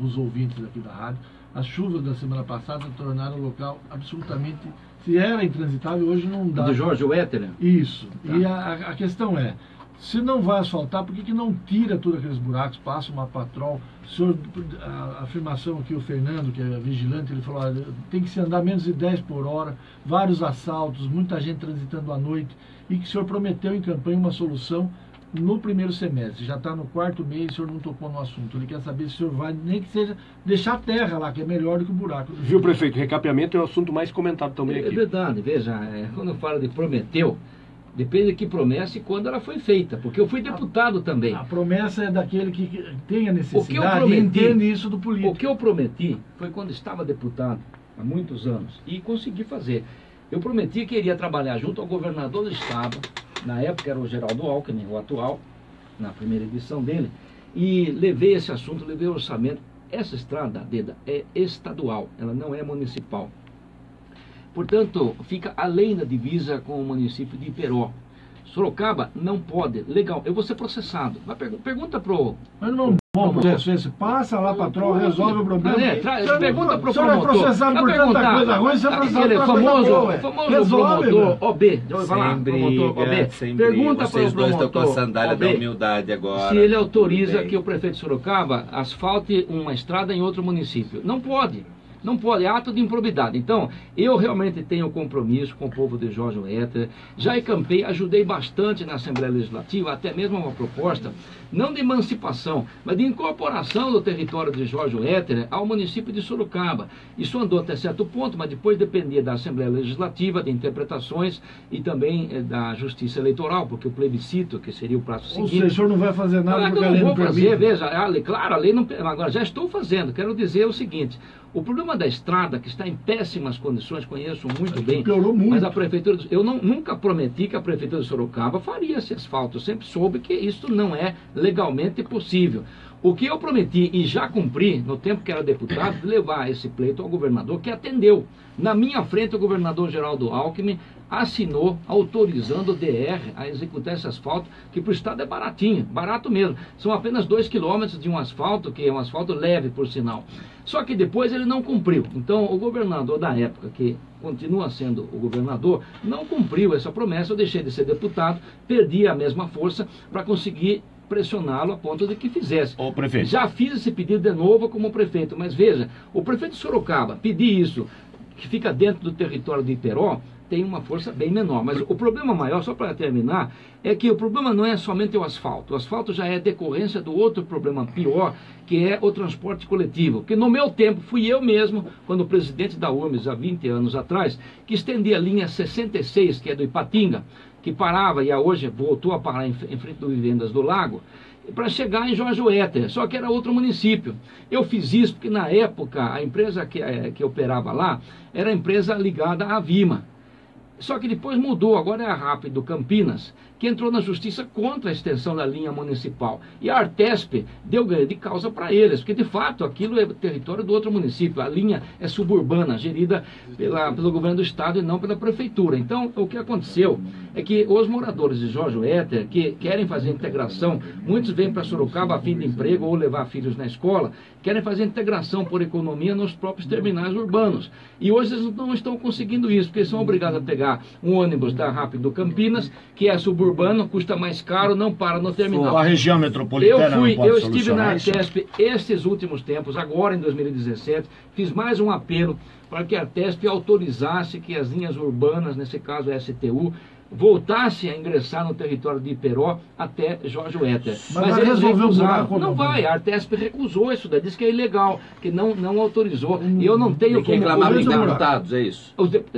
dos ouvintes aqui da rádio. As chuvas da semana passada tornaram o local absolutamente... Se era intransitável, hoje não dá. Do Jorge Wetterman? Isso. Tá. E a questão é, se não vai asfaltar, por que não tira todos aqueles buracos, passa uma patrol? O senhor, a afirmação aqui, o Fernando, que é vigilante, ele falou, tem que se andar menos de 10 por hora, vários assaltos, muita gente transitando à noite, e que o senhor prometeu em campanha uma solução no primeiro semestre. Já está no quarto mês, o senhor não tocou no assunto. Ele quer saber se o senhor vai, nem que seja, deixar a terra lá, que é melhor do que o buraco. Viu, prefeito? Recapeamento é o assunto mais comentado também aqui. É verdade, veja, quando eu falo de prometeu, depende de que promessa e quando ela foi feita, porque eu fui deputado também. A promessa é daquele que tem a necessidade e entende isso do político. O que eu prometi foi quando estava deputado, há muitos anos, e consegui fazer. Eu prometi que iria trabalhar junto ao governador do estado, na época era o Geraldo Alckmin, o atual, na primeira edição dele, e levei esse assunto, levei o orçamento. Essa estrada, Deda, é estadual, ela não é municipal. Portanto, fica além da divisa com o município de Iperó. Sorocaba não pode, legal, eu vou ser processado. Pergunta pro... Mas não bom processo esse, passa lá, patrão, resolve o problema. Pergunta pro promotor. O senhor é processado por tanta coisa ruim, você é processado por famoso resolve, promotor OB. Pergunta vocês pro dois estão com a promotor sandália da humildade agora. se ele autoriza que o prefeito de Sorocaba asfalte uma estrada em outro município. Não pode. Não pode, é ato de improbidade. Então, eu realmente tenho compromisso com o povo de Jorge Welter, já encampei, ajudei bastante na Assembleia Legislativa, até mesmo uma proposta, não de emancipação, mas de incorporação do território de Jorge Welter ao município de Sorocaba. Isso andou até certo ponto, mas depois dependia da Assembleia Legislativa, de interpretações e também da Justiça Eleitoral, porque o plebiscito, que seria o prazo seguinte... Ou seja, o senhor não vai fazer nada porque a lei não permite. permite. Veja, claro, a lei não... Agora, já estou fazendo. Quero dizer o seguinte, o problema da estrada, que está em péssimas condições, conheço muito bem, piorou muito. mas a Prefeitura... Eu nunca prometi que a Prefeitura de Sorocaba faria esse asfalto. Eu sempre soube que isso não é legalmente possível. O que eu prometi e já cumpri, no tempo que era deputado, de levar esse pleito ao governador, que atendeu. Na minha frente, o governador Geraldo Alckmin assinou, autorizando o DR a executar esse asfalto, que para o estado é baratinho, barato mesmo. São apenas 2 quilômetros de um asfalto, que é um asfalto leve, por sinal. Só que depois ele não cumpriu. Então, o governador da época, que continua sendo o governador, não cumpriu essa promessa. Eu deixei de ser deputado, perdi a mesma força para conseguir pressioná-lo a ponto de que fizesse. Ô, prefeito. Já fiz esse pedido de novo como prefeito, mas veja, o prefeito de Sorocaba pedir isso, que fica dentro do território de Iperó, tem uma força bem menor. Mas o problema maior, só para terminar, é que o problema não é somente o asfalto. O asfalto já é decorrência do outro problema pior, que é o transporte coletivo. Que no meu tempo, fui eu mesmo, quando presidente da URMS, há 20 anos atrás, que estendia a linha 66, que é do Ipatinga, que parava e hoje voltou a parar em frente do Vivendas do Lago, para chegar em Jorge Welter, só que era outro município. Eu fiz isso porque na época a empresa que operava lá era a empresa ligada à Vima. Só que depois mudou, agora é a Rápido Campinas, que entrou na justiça contra a extensão da linha municipal. E a Artesp deu ganho de causa para eles, porque de fato aquilo é território do outro município. A linha é suburbana, gerida pelo governo do estado e não pela prefeitura. Então, o que aconteceu é que os moradores de Jorge Welter, que querem fazer integração, muitos vêm para Sorocaba a fim de emprego ou levar filhos na escola, querem fazer integração por economia nos próprios terminais urbanos. E hoje eles não estão conseguindo isso, porque eles são obrigados a pegar um ônibus da Rápido Campinas, que é suburbano, custa mais caro, não para no terminal. A região metropolitana eu estive na Artesp estes últimos tempos, agora em 2017, fiz mais um apelo para que a Artesp autorizasse que as linhas urbanas, nesse caso a STU, voltasse a ingressar no território de Iperó até Jorge Welter. Mas eles recusaram. Não vai, a Artesp recusou isso daí, disse que é ilegal, que não autorizou. E eu não tenho como reclamar dos deputados, é isso?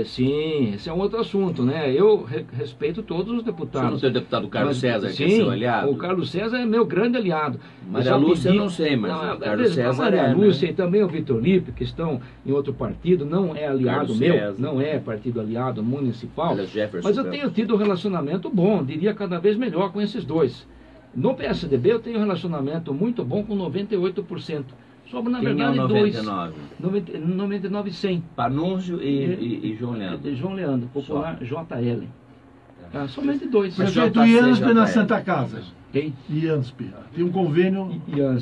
Sim, esse é um outro assunto, né? Eu respeito todos os deputados. Você não tem o deputado Carlos César, que é seu aliado? O Carlos César é meu grande aliado. Maria Lúcia eu não sei, mas o Carlos César Maria é, Lúcia né? E também o Vitor Lipe, que estão em outro partido, não é aliado Carlos meu, César. não é partido aliado municipal. Jefferson, Mas eu tenho tido um relacionamento bom, diria cada vez melhor com esses dois. No PSDB eu tenho um relacionamento muito bom com 98%. Sobre, na Quem verdade, é o 99? 99? 99 100. Panúncio e João Leandro. João Leandro, popular JL. Somente dois. Prefeito Ianspe na Santa Casa. Quem? Ianspe. Tem um convênio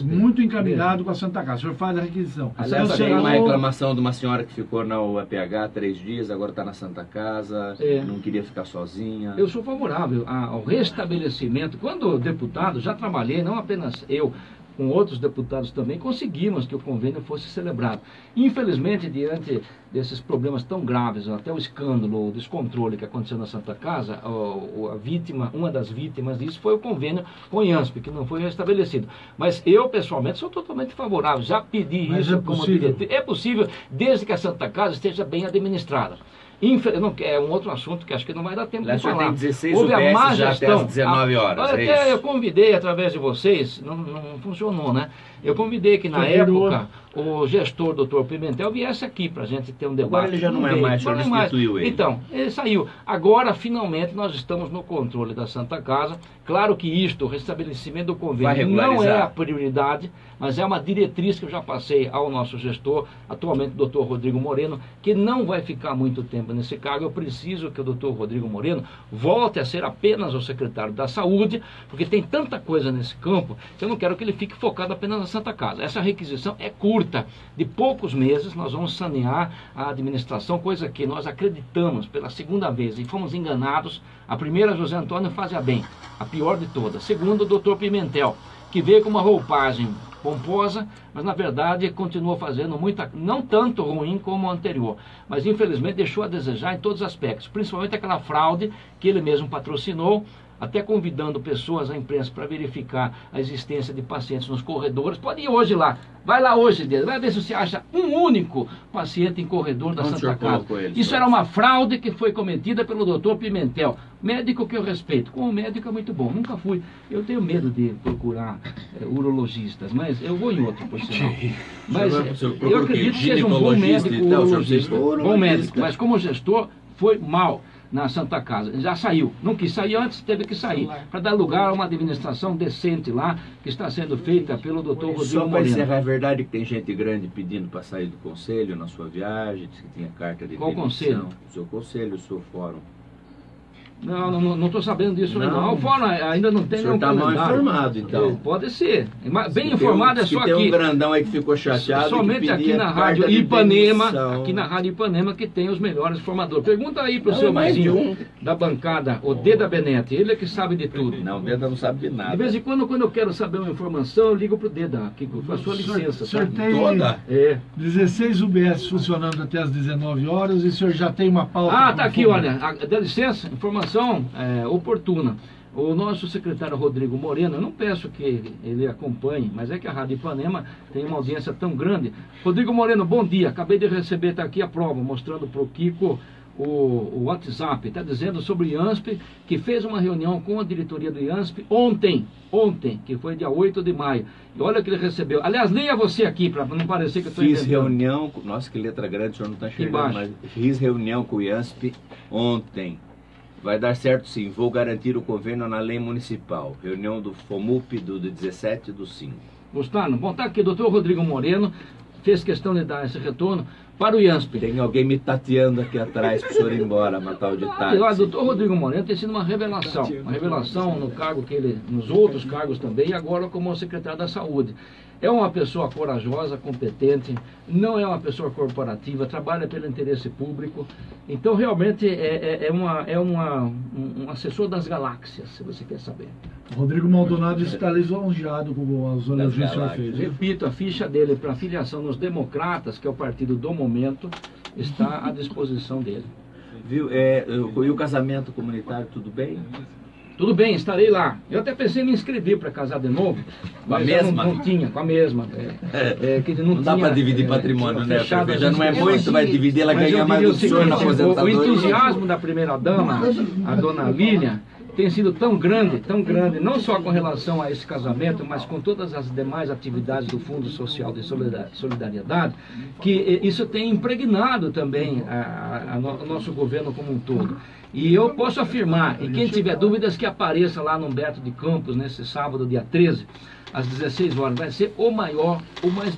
muito encaminhado com a Santa Casa. O senhor faz a requisição. Aliás, tem uma reclamação de uma senhora que ficou na UEPH 3 dias, agora está na Santa Casa, não queria ficar sozinha. Eu sou favorável ao restabelecimento. Quando deputado, já trabalhei, não apenas eu, com outros deputados também, conseguimos que o convênio fosse celebrado. Infelizmente, diante desses problemas tão graves, até o escândalo, o descontrole que aconteceu na Santa Casa, uma das vítimas disso foi o convênio com o IANSP, que não foi restabelecido. Mas eu, pessoalmente, sou totalmente favorável. Já pedi isso como diretriz. É possível, desde que a Santa Casa esteja bem administrada. É um outro assunto que acho que não vai dar tempo de falar. Tem 16 Houve a má já gestão, até às 19 horas, até eu convidei através de vocês, não funcionou, né? Eu convidei que na época o gestor, doutor Pimentel, viesse aqui para a gente ter um debate. Agora ele já não é mais, ele substituiu ele. Então, ele saiu. Agora, finalmente, nós estamos no controle da Santa Casa. Claro que isto, o restabelecimento do convênio, não é a prioridade, mas é uma diretriz que eu já passei ao nosso gestor, atualmente o doutor Rodrigo Moreno, que não vai ficar muito tempo nesse cargo. Eu preciso que o doutor Rodrigo Moreno volte a ser apenas o secretário da Saúde, porque tem tanta coisa nesse campo que eu não quero que ele fique focado apenas na Santa Casa. Essa requisição é curta. De poucos meses nós vamos sanear a administração, coisa que nós acreditamos pela segunda vez e fomos enganados. A primeira, José Antônio fazia bem, a pior de todas. Segundo, o doutor Pimentel, que veio com uma roupagem pomposa, mas na verdade continuou fazendo muita, não tanto ruim como o anterior, mas infelizmente deixou a desejar em todos os aspectos, principalmente aquela fraude que ele mesmo patrocinou, até convidando pessoas à imprensa para verificar a existência de pacientes nos corredores. Pode ir hoje lá, vai lá hoje, vai ver se você acha um único paciente em corredor da Santa Casa. Isso era uma fraude que foi cometida pelo doutor Pimentel, médico que eu respeito. Como médico é muito bom, nunca fui. Eu tenho medo de procurar urologistas, mas eu vou em outro, por sinal. Mas eu acredito que seja um bom médico urologista. Bom médico, mas como gestor foi mal na Santa Casa. Já saiu. Não quis sair antes, teve que sair. Para dar lugar a uma administração decente lá, que está sendo feita pelo doutor Rodrigo Moreno. Só para encerrar, é verdade que tem gente grande pedindo para sair do conselho na sua viagem, disse que tinha carta de Qual demissão. conselho? O seu conselho, o seu fórum. Não estou sabendo disso. Não. O fórum ainda não tem nenhum calendário. O senhor está mal informado, então. Pode ser. Bem informado é só aqui. Tem um grandão aí que ficou chateado. Somente aqui na Rádio Ipanema, que tem os melhores formadores. Pergunta aí para o seu vizinho da bancada, o Deda Benete. Ele é que sabe de tudo. Não, o Deda não sabe de nada. De vez em quando eu quero saber uma informação, eu ligo para o Deda, aqui, com a sua licença. O senhor tem toda? 16 UBS funcionando até as 19 horas e o senhor já tem uma pauta. Ah, tá aqui, olha. Dá licença, informação oportuna. O nosso secretário Rodrigo Moreno, eu não peço que ele acompanhe, mas é que a Rádio Ipanema tem uma audiência tão grande. Rodrigo Moreno, bom dia. Acabei de receber, está aqui a prova, mostrando para o Kiko o WhatsApp. Está dizendo sobre o IANSP, que fez uma reunião com a diretoria do IANSP ontem, que foi dia 8 de maio. E olha o que ele recebeu. Aliás, leia você aqui, para não parecer que eu estou entendendo. Fiz reunião, nossa, que letra grande, o senhor não está enxergando, mas fiz reunião com o IANSP ontem. Vai dar certo sim, vou garantir o convênio na lei municipal. Reunião do FOMUP do 17/5. Gostaram? Bom, tá aqui, doutor Rodrigo Moreno fez questão de dar esse retorno para o IANSP. Tem alguém me tateando aqui atrás para o senhor ir embora, matar o de táxi. O doutor Rodrigo Moreno tem sido uma revelação no cargo que ele, nos outros cargos também, e agora como secretário da Saúde. É uma pessoa corajosa, competente, não é uma pessoa corporativa, trabalha pelo interesse público. Então, realmente, é um assessor das galáxias, se você quer saber. Rodrigo Maldonado está lisonjeado com as elogios que o senhor fez. Repito, a ficha dele para filiação nos Democratas, que é o partido do momento, está à disposição dele. Viu? E o casamento comunitário, tudo bem? Tudo bem, estarei lá. Eu até pensei em me inscrever para casar de novo. Com a mesma? Não tinha, com a mesma. Que não dá para dividir patrimônio, né? Já não é muito, vai dividir, ela ganha mais do senhor na aposentadoria. O entusiasmo da primeira-dama, a dona Lília, tem sido tão grande, não só com relação a esse casamento, mas com todas as demais atividades do Fundo Social de Solidariedade, que isso tem impregnado também o nosso governo como um todo. E eu posso afirmar, e quem tiver dúvidas que apareça lá no Humberto de Campos, nesse sábado, dia 13, às 16 horas, vai ser o maior, o mais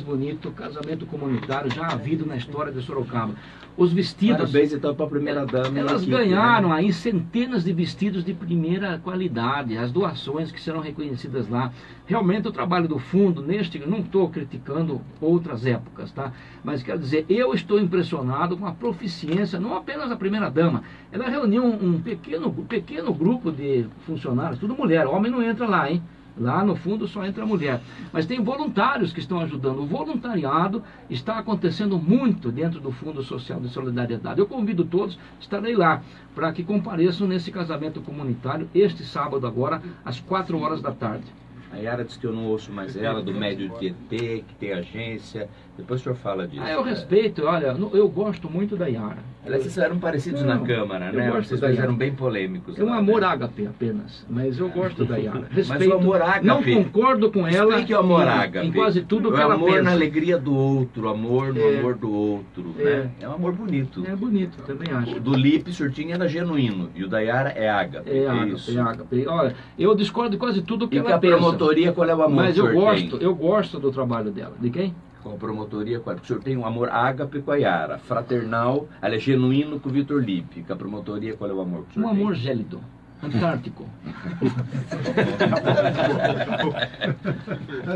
bonito casamento comunitário já havido na história de Sorocaba. Os vestidos... Parabéns então para a primeira-dama. Elas ganharam aí centenas de vestidos de primeira qualidade, as doações que serão reconhecidas lá. Realmente o trabalho do fundo, não estou criticando outras épocas, tá? Mas quero dizer, eu estou impressionado com a proficiência, não apenas da primeira-dama. Ela reuniu um pequeno grupo de funcionários, tudo mulher, homem não entra lá, hein? Lá no fundo só entra a mulher. Mas tem voluntários que estão ajudando. O voluntariado está acontecendo muito dentro do Fundo Social de Solidariedade. Eu convido todos, estarei lá, para que compareçam nesse casamento comunitário, este sábado agora, às 4 horas da tarde. A Yara disse que eu não ouço mais ela, do Médio Tietê, que tem agência. Depois o senhor fala disso. Eu respeito, olha, eu gosto muito da Yara. Vocês eram parecidos na Câmara, né? Vocês eram bem polêmicos. É um amor ágape apenas, mas eu gosto da Yara. Respeito, mas o amor ágape, não concordo com ela o amor ágape, em quase tudo que ela pensa. O amor na alegria do outro, amor no amor do outro. Né? É um amor bonito. É bonito, também acho. O do Lipe, Surtinho, era genuíno. E o da Yara é ágape. É ágape. Olha, eu discordo de quase tudo que ela pensa. E a promotoria, qual é o amor mas que o senhor tem? Eu gosto do trabalho dela. De quem? Com a promotoria, o senhor tem um amor ágape com a Yara, fraternal, ela é genuíno com o Vitor Lipe. Com a promotoria, qual é o amor que o senhor tem? Um amor gélido, antártico.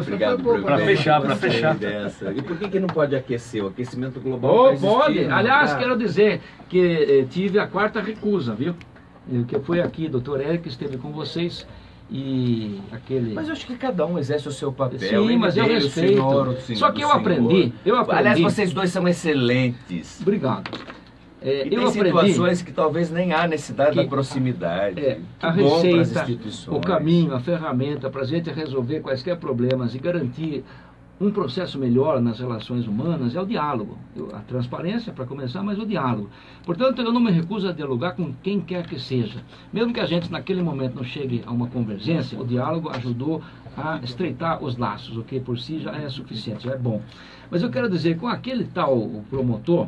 Obrigado para fechar. E por que não pode aquecer? O aquecimento global pode. Aliás, quero dizer que tive a 4ª recusa, viu? Que foi aqui, doutor Eric esteve com vocês. e aquele... Mas eu acho que cada um exerce o seu papel. Sim, mas eu respeito. Só que eu aprendi. Aliás, vocês dois são excelentes. Obrigado. E tem situações que talvez nem há necessidade da proximidade. A receita, o caminho, a ferramenta para a gente resolver quaisquer problemas e garantir um processo melhor nas relações humanas é o diálogo. A transparência, para começar, mas o diálogo. Portanto, eu não me recuso a dialogar com quem quer que seja. Mesmo que a gente, naquele momento, não chegue a uma convergência, o diálogo ajudou a estreitar os laços, o que por si já é suficiente, já é bom. Mas eu quero dizer, com aquele tal promotor,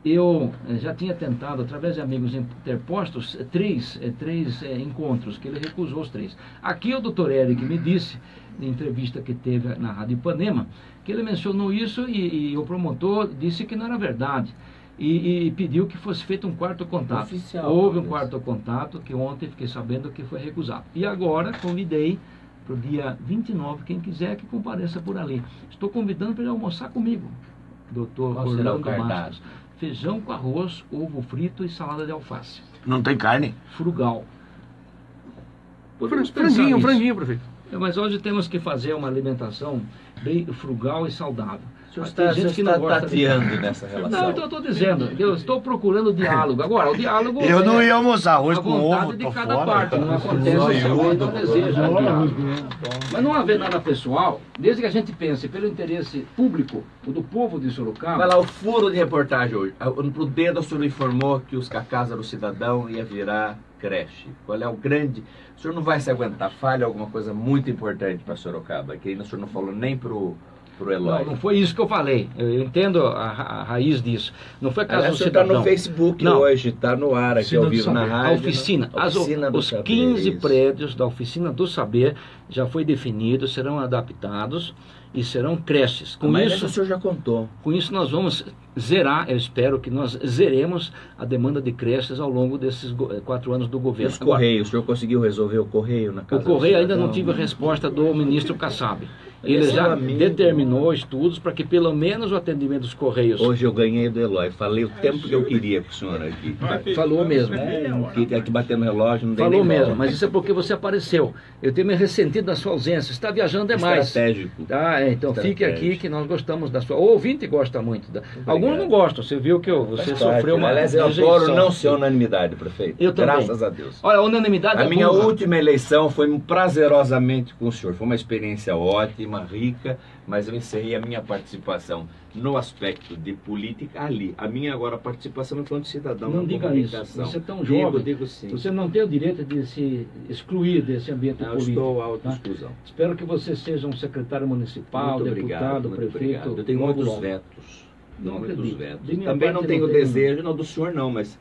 eu já tinha tentado, através de amigos interpostos, três encontros, que ele recusou os 3. Aqui o doutor Eric me disse, em entrevista que teve na Rádio Ipanema, que ele mencionou isso e o promotor disse que não era verdade. E pediu que fosse feito um quarto contato. Oficial, houve um quarto contato, que ontem fiquei sabendo que foi recusado. E agora convidei para o dia 29, quem quiser que compareça por ali. Estou convidando para ele almoçar comigo, doutor Orlando Bastos. Feijão com arroz, ovo frito e salada de alface. Não tem carne? Frugal. Franguinho, prefeito. Mas hoje temos que fazer uma alimentação bem frugal e saudável. O senhor está tateando nessa relação. Não, então eu estou dizendo, eu estou procurando diálogo. Agora, o diálogo... Eu não ia almoçar arroz com ovo, de tô cada fora. parte, não acontece se alguém não deseja. Mas não haver nada pessoal, desde que a gente pense pelo interesse público, do povo de Sorocaba... Vai lá, o furo de reportagem hoje. Pro dedo o senhor informou que os Casa do Cidadão ia virar creche. Qual é o grande... O senhor não vai se aguentar. Falha alguma coisa muito importante para Sorocaba, que ainda o senhor não falou nem pro Eloy. Não foi isso que eu falei. Eu entendo a raiz disso. Não foi Casa do Cidadão. Está no Facebook hoje, está no ar aqui ao vivo na rádio. A oficina. Os 15 prédios da Oficina do Saber já foi definido, serão adaptados e serão creches. Mas isso o senhor já contou. Com isso nós vamos zerar, eu espero que nós zeremos a demanda de creches ao longo desses 4 anos do governo. Os Correios, o senhor conseguiu resolver o Correio na Casa do Cidadão? O Correio ainda não tive a resposta do ministro Kassab. Ele já determinou estudos para que pelo menos o atendimento dos Correios... Hoje eu ganhei do Eloy, falei o tempo que eu queria com o senhor aqui. Falou mesmo. Aqui batendo relógio, não dei Falou nem mesmo, bola. mas isso é porque você apareceu. Eu tenho me ressentido da sua ausência, está viajando demais. Estratégico. Então fique aqui que nós gostamos da sua... O ouvinte gosta muito. Alguns não gostam, você viu que você sofreu uma Aliás, eu adoro não ser unanimidade, prefeito. Eu também. Graças a Deus. Olha, a unanimidade A minha última eleição foi prazerosamente com o senhor. Foi uma experiência ótima, rica, mas eu encerrei a minha participação no aspecto de política ali. A minha agora participação enquanto cidadão. Não diga isso. Você é tão jovem. Digo sim. Você não tem o direito de se excluir desse ambiente político. Eu estou auto-exclusão. Tá? Espero que você seja um secretário municipal, muito deputado, muito prefeito. Obrigado. Eu tenho muitos vetos. Não muitos vetos. De Também não tenho desejo, não do senhor não, mas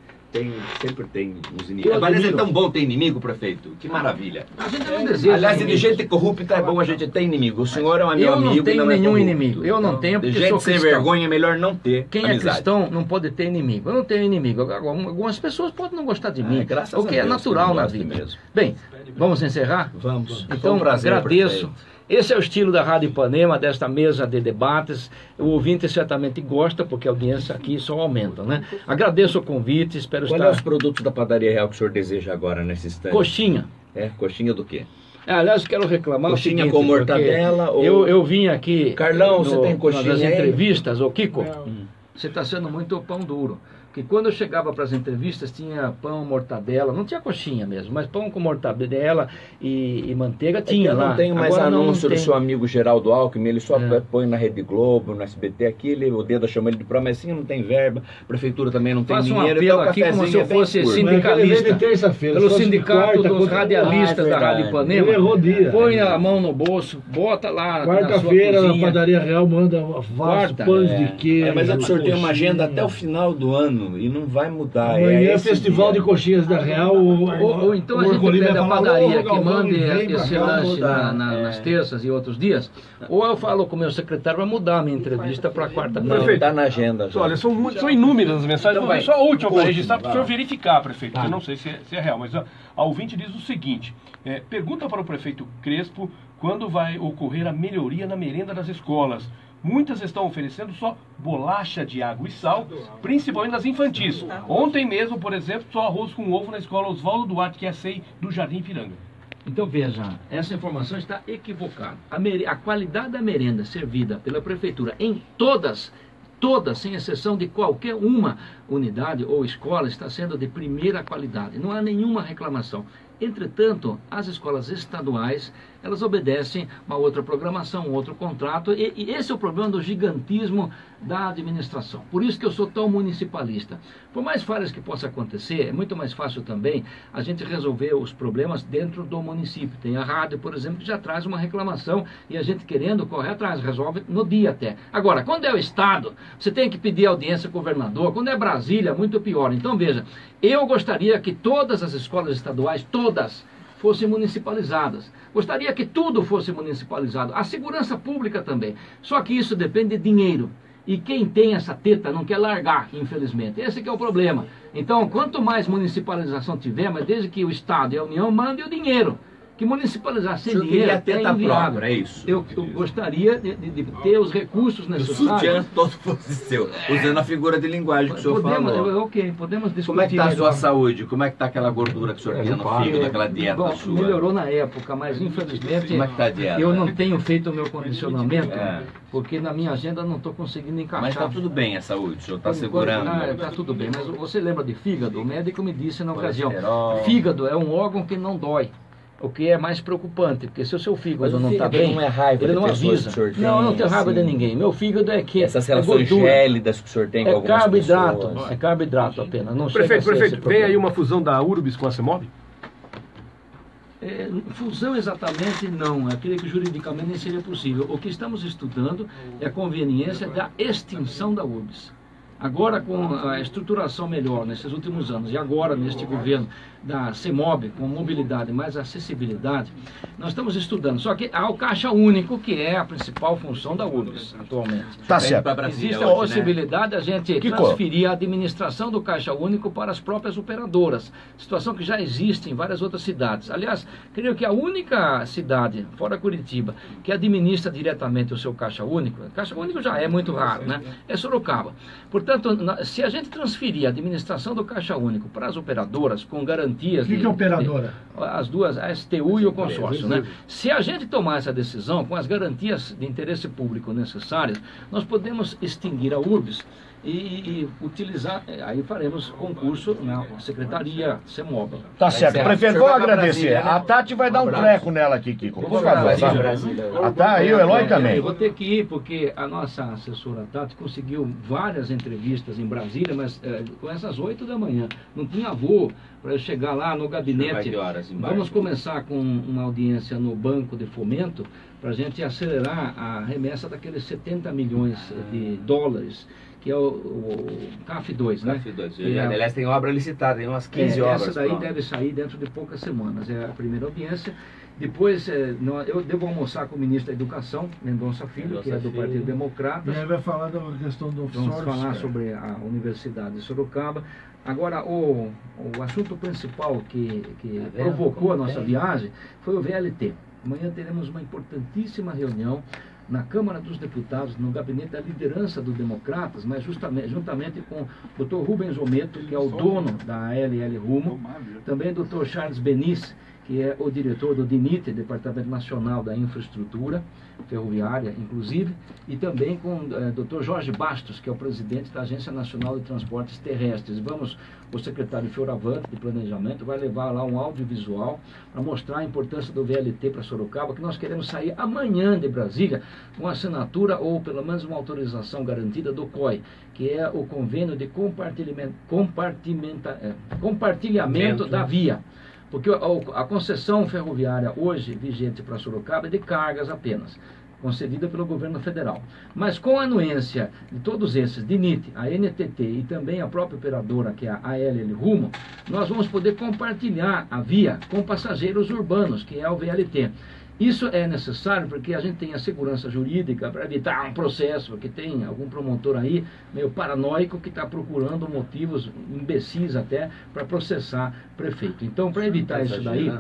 sempre tem uns inimigos. Mas é tão bom ter inimigo, prefeito. Que maravilha. A gente não deseja. Aliás, de gente corrupta é bom a gente ter inimigo. O senhor é um meu amigo. Eu não tenho nenhum é inimigo. Eu não tenho, porque de gente sou sem cristão. vergonha é melhor não ter. Quem amizade. é cristão não pode ter inimigo. Eu não tenho inimigo. Algumas pessoas podem não gostar de mim, o que é natural na vida. Mesmo. Bem, vamos encerrar? Vamos. Então, agradeço. Esse é o estilo da Rádio Ipanema, desta mesa de debates. O ouvinte certamente gosta, porque a audiência aqui só aumenta, né? Agradeço o convite, espero estar... Qual é os produtos da Padaria Real que o senhor deseja agora nesse instante? Coxinha. Coxinha do quê? Aliás, quero reclamar coxinha o seguinte, com mortadela ou... Eu vim aqui... Carlão, você tem coxinha nas aí? entrevistas, ô Kiko, você está sendo muito pão duro. Porque quando eu chegava para as entrevistas tinha pão, mortadela, não tinha coxinha mesmo, mas pão com mortadela e manteiga tinha lá. Eu não tenho mais agora anúncio do tem. seu amigo Geraldo Alckmin, ele só põe na Rede Globo, no SBT aqui, o dedo chama ele de promessinha, não tem verba, a prefeitura também não tem dinheiro. Faço um apelo aqui como se eu fosse sindicalista, pelo sindicato dos radialistas da Rádio Ipanema, põe a mão no bolso, bota lá quarta-feira na Padaria Real, manda vários pães de queijo. Mas o senhor tem uma agenda até o final do ano. E não vai mudar. Amanhã é festival de coxinhas da Real. Ou então a gente pede a padaria que mande esse lanche nas terças e outros dias. Ou eu falo com o meu secretário para mudar a minha entrevista para quarta-feira. Não, está na agenda. Já. Olha, são inúmeras as mensagens. Então, só a última para registrar, para o senhor verificar, prefeito. Eu não sei se é real, mas a ouvinte diz o seguinte. Pergunta para o prefeito Crespo quando vai ocorrer a melhoria na merenda das escolas. Muitas estão oferecendo só bolacha de água e sal, principalmente nas infantis. Ontem mesmo, por exemplo, só arroz com ovo na escola Oswaldo Duarte, que é a SEI do Jardim Ipiranga. Então veja, essa informação está equivocada. A qualidade da merenda servida pela prefeitura em todas, sem exceção de qualquer uma unidade ou escola, está sendo de primeira qualidade. Não há nenhuma reclamação. Entretanto, as escolas estaduais, elas obedecem uma outra programação, um outro contrato, e esse é o problema do gigantismo da administração. Por isso que eu sou tão municipalista. Por mais falhas que possa acontecer, é muito mais fácil também a gente resolver os problemas dentro do município. Tem a rádio, por exemplo, que já traz uma reclamação e a gente querendo correr atrás, resolve no dia até. Agora, quando é o Estado, você tem que pedir audiência ao governador. Quando é Brasília, muito pior. Então, veja, eu gostaria que todas as escolas estaduais, todas, fossem municipalizadas. Gostaria que tudo fosse municipalizado. A segurança pública também. Só que isso depende de dinheiro. E quem tem essa teta não quer largar, infelizmente. Esse que é o problema. Então, quanto mais municipalização tiver, mas desde que o Estado e a União mandem o dinheiro. Que municipalizar sem dinheiro é inviável. É isso. Eu gostaria de ter os recursos necessários. O sutiã todo fosse seu, usando a figura de linguagem que o senhor falou. Ok, podemos discutir. Como é que está a melhor. sua saúde? Como é que está aquela gordura que o senhor tinha no fígado, aquela dieta Bom, sua? melhorou na época, mas infelizmente Como é que está a dieta? eu não tenho feito o meu condicionamento, porque na minha agenda não estou conseguindo encaixar. Mas está tudo bem a saúde, o senhor está segurando. Está tudo bem, mas você lembra de fígado? O médico me disse na ocasião, Colesterol. fígado é um órgão que não dói. O que é mais preocupante, porque se o seu fígado não está fígado bem, não é raiva ele de não pessoas avisa. que o senhor tem, Não, eu não tenho raiva assim, de ninguém. Meu fígado é que essas é relações gordura. gélidas que o senhor tem com algumas Carboidrato, pessoas. é carboidrato apenas. Não chega a Prefeito, ser esse vem problema. aí uma fusão da URBS com a CEMOB? Fusão exatamente não, aquele que juridicamente nem seria possível. O que estamos estudando é a conveniência da extinção da URBS. Agora, com a estruturação melhor nesses últimos anos, e agora neste governo da CEMOB, com mobilidade e mais acessibilidade, nós estamos estudando. Só que há o Caixa Único, que é a principal função da URBS atualmente. Tá certo. Existe a possibilidade de a gente transferir a administração do Caixa Único para as próprias operadoras, situação que já existe em várias outras cidades. Aliás, creio que a única cidade, fora Curitiba, que administra diretamente o seu Caixa Único já é muito raro, né? É Sorocaba. Portanto, se a gente transferir a administração do Caixa Único para as operadoras, com garantias... O que é operadora? As duas, a STU e o consórcio, né? Se a gente tomar essa decisão, com as garantias de interesse público necessárias, nós podemos extinguir a URBS e utilizar, aí faremos concurso na Secretaria CEMOB. Tá certo. Prefeito, vou agradecer. A Tati vai dar um treco nela aqui, Kiko. Por favor. Tá? E o Eloy também. Eu vou ter que ir, porque a nossa assessora Tati conseguiu várias entrevistas em Brasília, mas com essas 8 da manhã. Não tinha voo para eu chegar lá no gabinete. Vamos começar com uma audiência no Banco de Fomento para a gente acelerar a remessa daqueles 70 milhões de dólares, que é o CAF2, né? CAF2. Aliás, tem obra licitada, tem umas 15 obras. Essa daí deve sair dentro de poucas semanas. É a primeira audiência. Depois, eu devo almoçar com o ministro da Educação, Mendonça Filho, que é do Partido Democrata. E aí vai falar da questão do offshore. Vamos falar sobre a Universidade de Sorocaba. Agora, o assunto principal que provocou a nossa viagem foi o VLT. Amanhã teremos uma importantíssima reunião na Câmara dos Deputados, no gabinete da liderança dos democratas, mas juntamente com o Dr. Rubens Ometo, que é o dono da ALL Rumo, também o Dr. Charles Benis, que é o diretor do DINIT, Departamento Nacional da Infraestrutura Ferroviária, inclusive, e também com o Dr. Jorge Bastos, que é o presidente da Agência Nacional de Transportes Terrestres. O secretário Fioravante, de Planejamento, vai levar lá um audiovisual para mostrar a importância do VLT para Sorocaba, que nós queremos sair amanhã de Brasília com assinatura ou pelo menos uma autorização garantida do COI, que é o Convênio de Compartilhamento da Via. Porque a concessão ferroviária hoje vigente para Sorocaba é de cargas apenas, concedida pelo governo federal. Mas com a anuência de todos esses, DINIT, a NTT e também a própria operadora, que é a ALL Rumo, nós vamos poder compartilhar a via com passageiros urbanos, que é o VLT. Isso é necessário porque a gente tem a segurança jurídica para evitar um processo, porque tem algum promotor aí meio paranoico que está procurando motivos imbecis até para processar prefeito. Então, para evitar isso daí,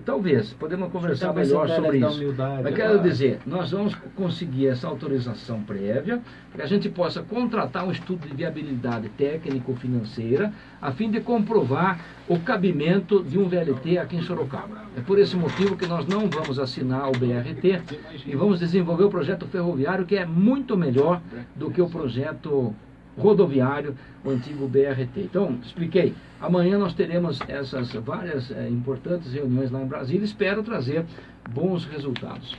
talvez, podemos conversar melhor sobre isso. Mas quero dizer, nós vamos conseguir essa autorização prévia para que a gente possa contratar um estudo de viabilidade técnico-financeira a fim de comprovar o cabimento de um VLT aqui em Sorocaba. É por esse motivo que nós não vamos assinar o BRT e vamos desenvolver o projeto ferroviário, que é muito melhor do que o projeto rodoviário, o antigo BRT. Então, expliquei, amanhã nós teremos essas várias importantes reuniões lá em Brasília, espero trazer bons resultados.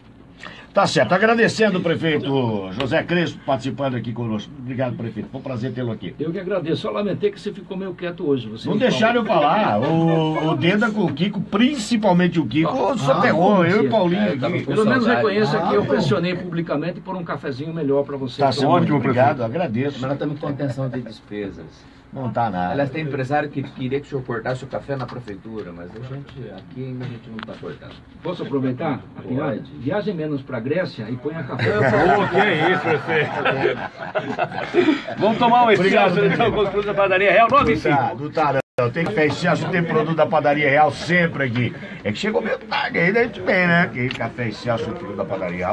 Tá certo. Agradecendo o prefeito José Crespo participando aqui conosco. Obrigado, prefeito. Foi um prazer tê-lo aqui. Eu que agradeço. Só lamentei que você ficou meio quieto hoje. Você não deixaram eu falar. O Deda com o Kiko, principalmente o Kiko, soterrou. Eu e o Paulinho aqui. Pelo menos reconheça que eu pressionei publicamente por um cafezinho melhor para você. Tá ótimo, obrigado. Agradeço. Mas nós estamos com contenção de despesas. Não tá nada. Aliás, tem empresário que queria que o senhor cortasse o café na prefeitura, mas aqui ainda a gente não está cortando. Posso aproveitar a piada? Viaje menos para a Grécia e ponha café. Que é isso, prefeito? Vamos tomar um excesso, então, com os produtos da Padaria Real 95. Do Tarão. Tem café excesso, tem produto da Padaria Real sempre aqui. É que chegou meio tarde aí, daí a gente vem, né? Que café excesso, produto da Padaria Real.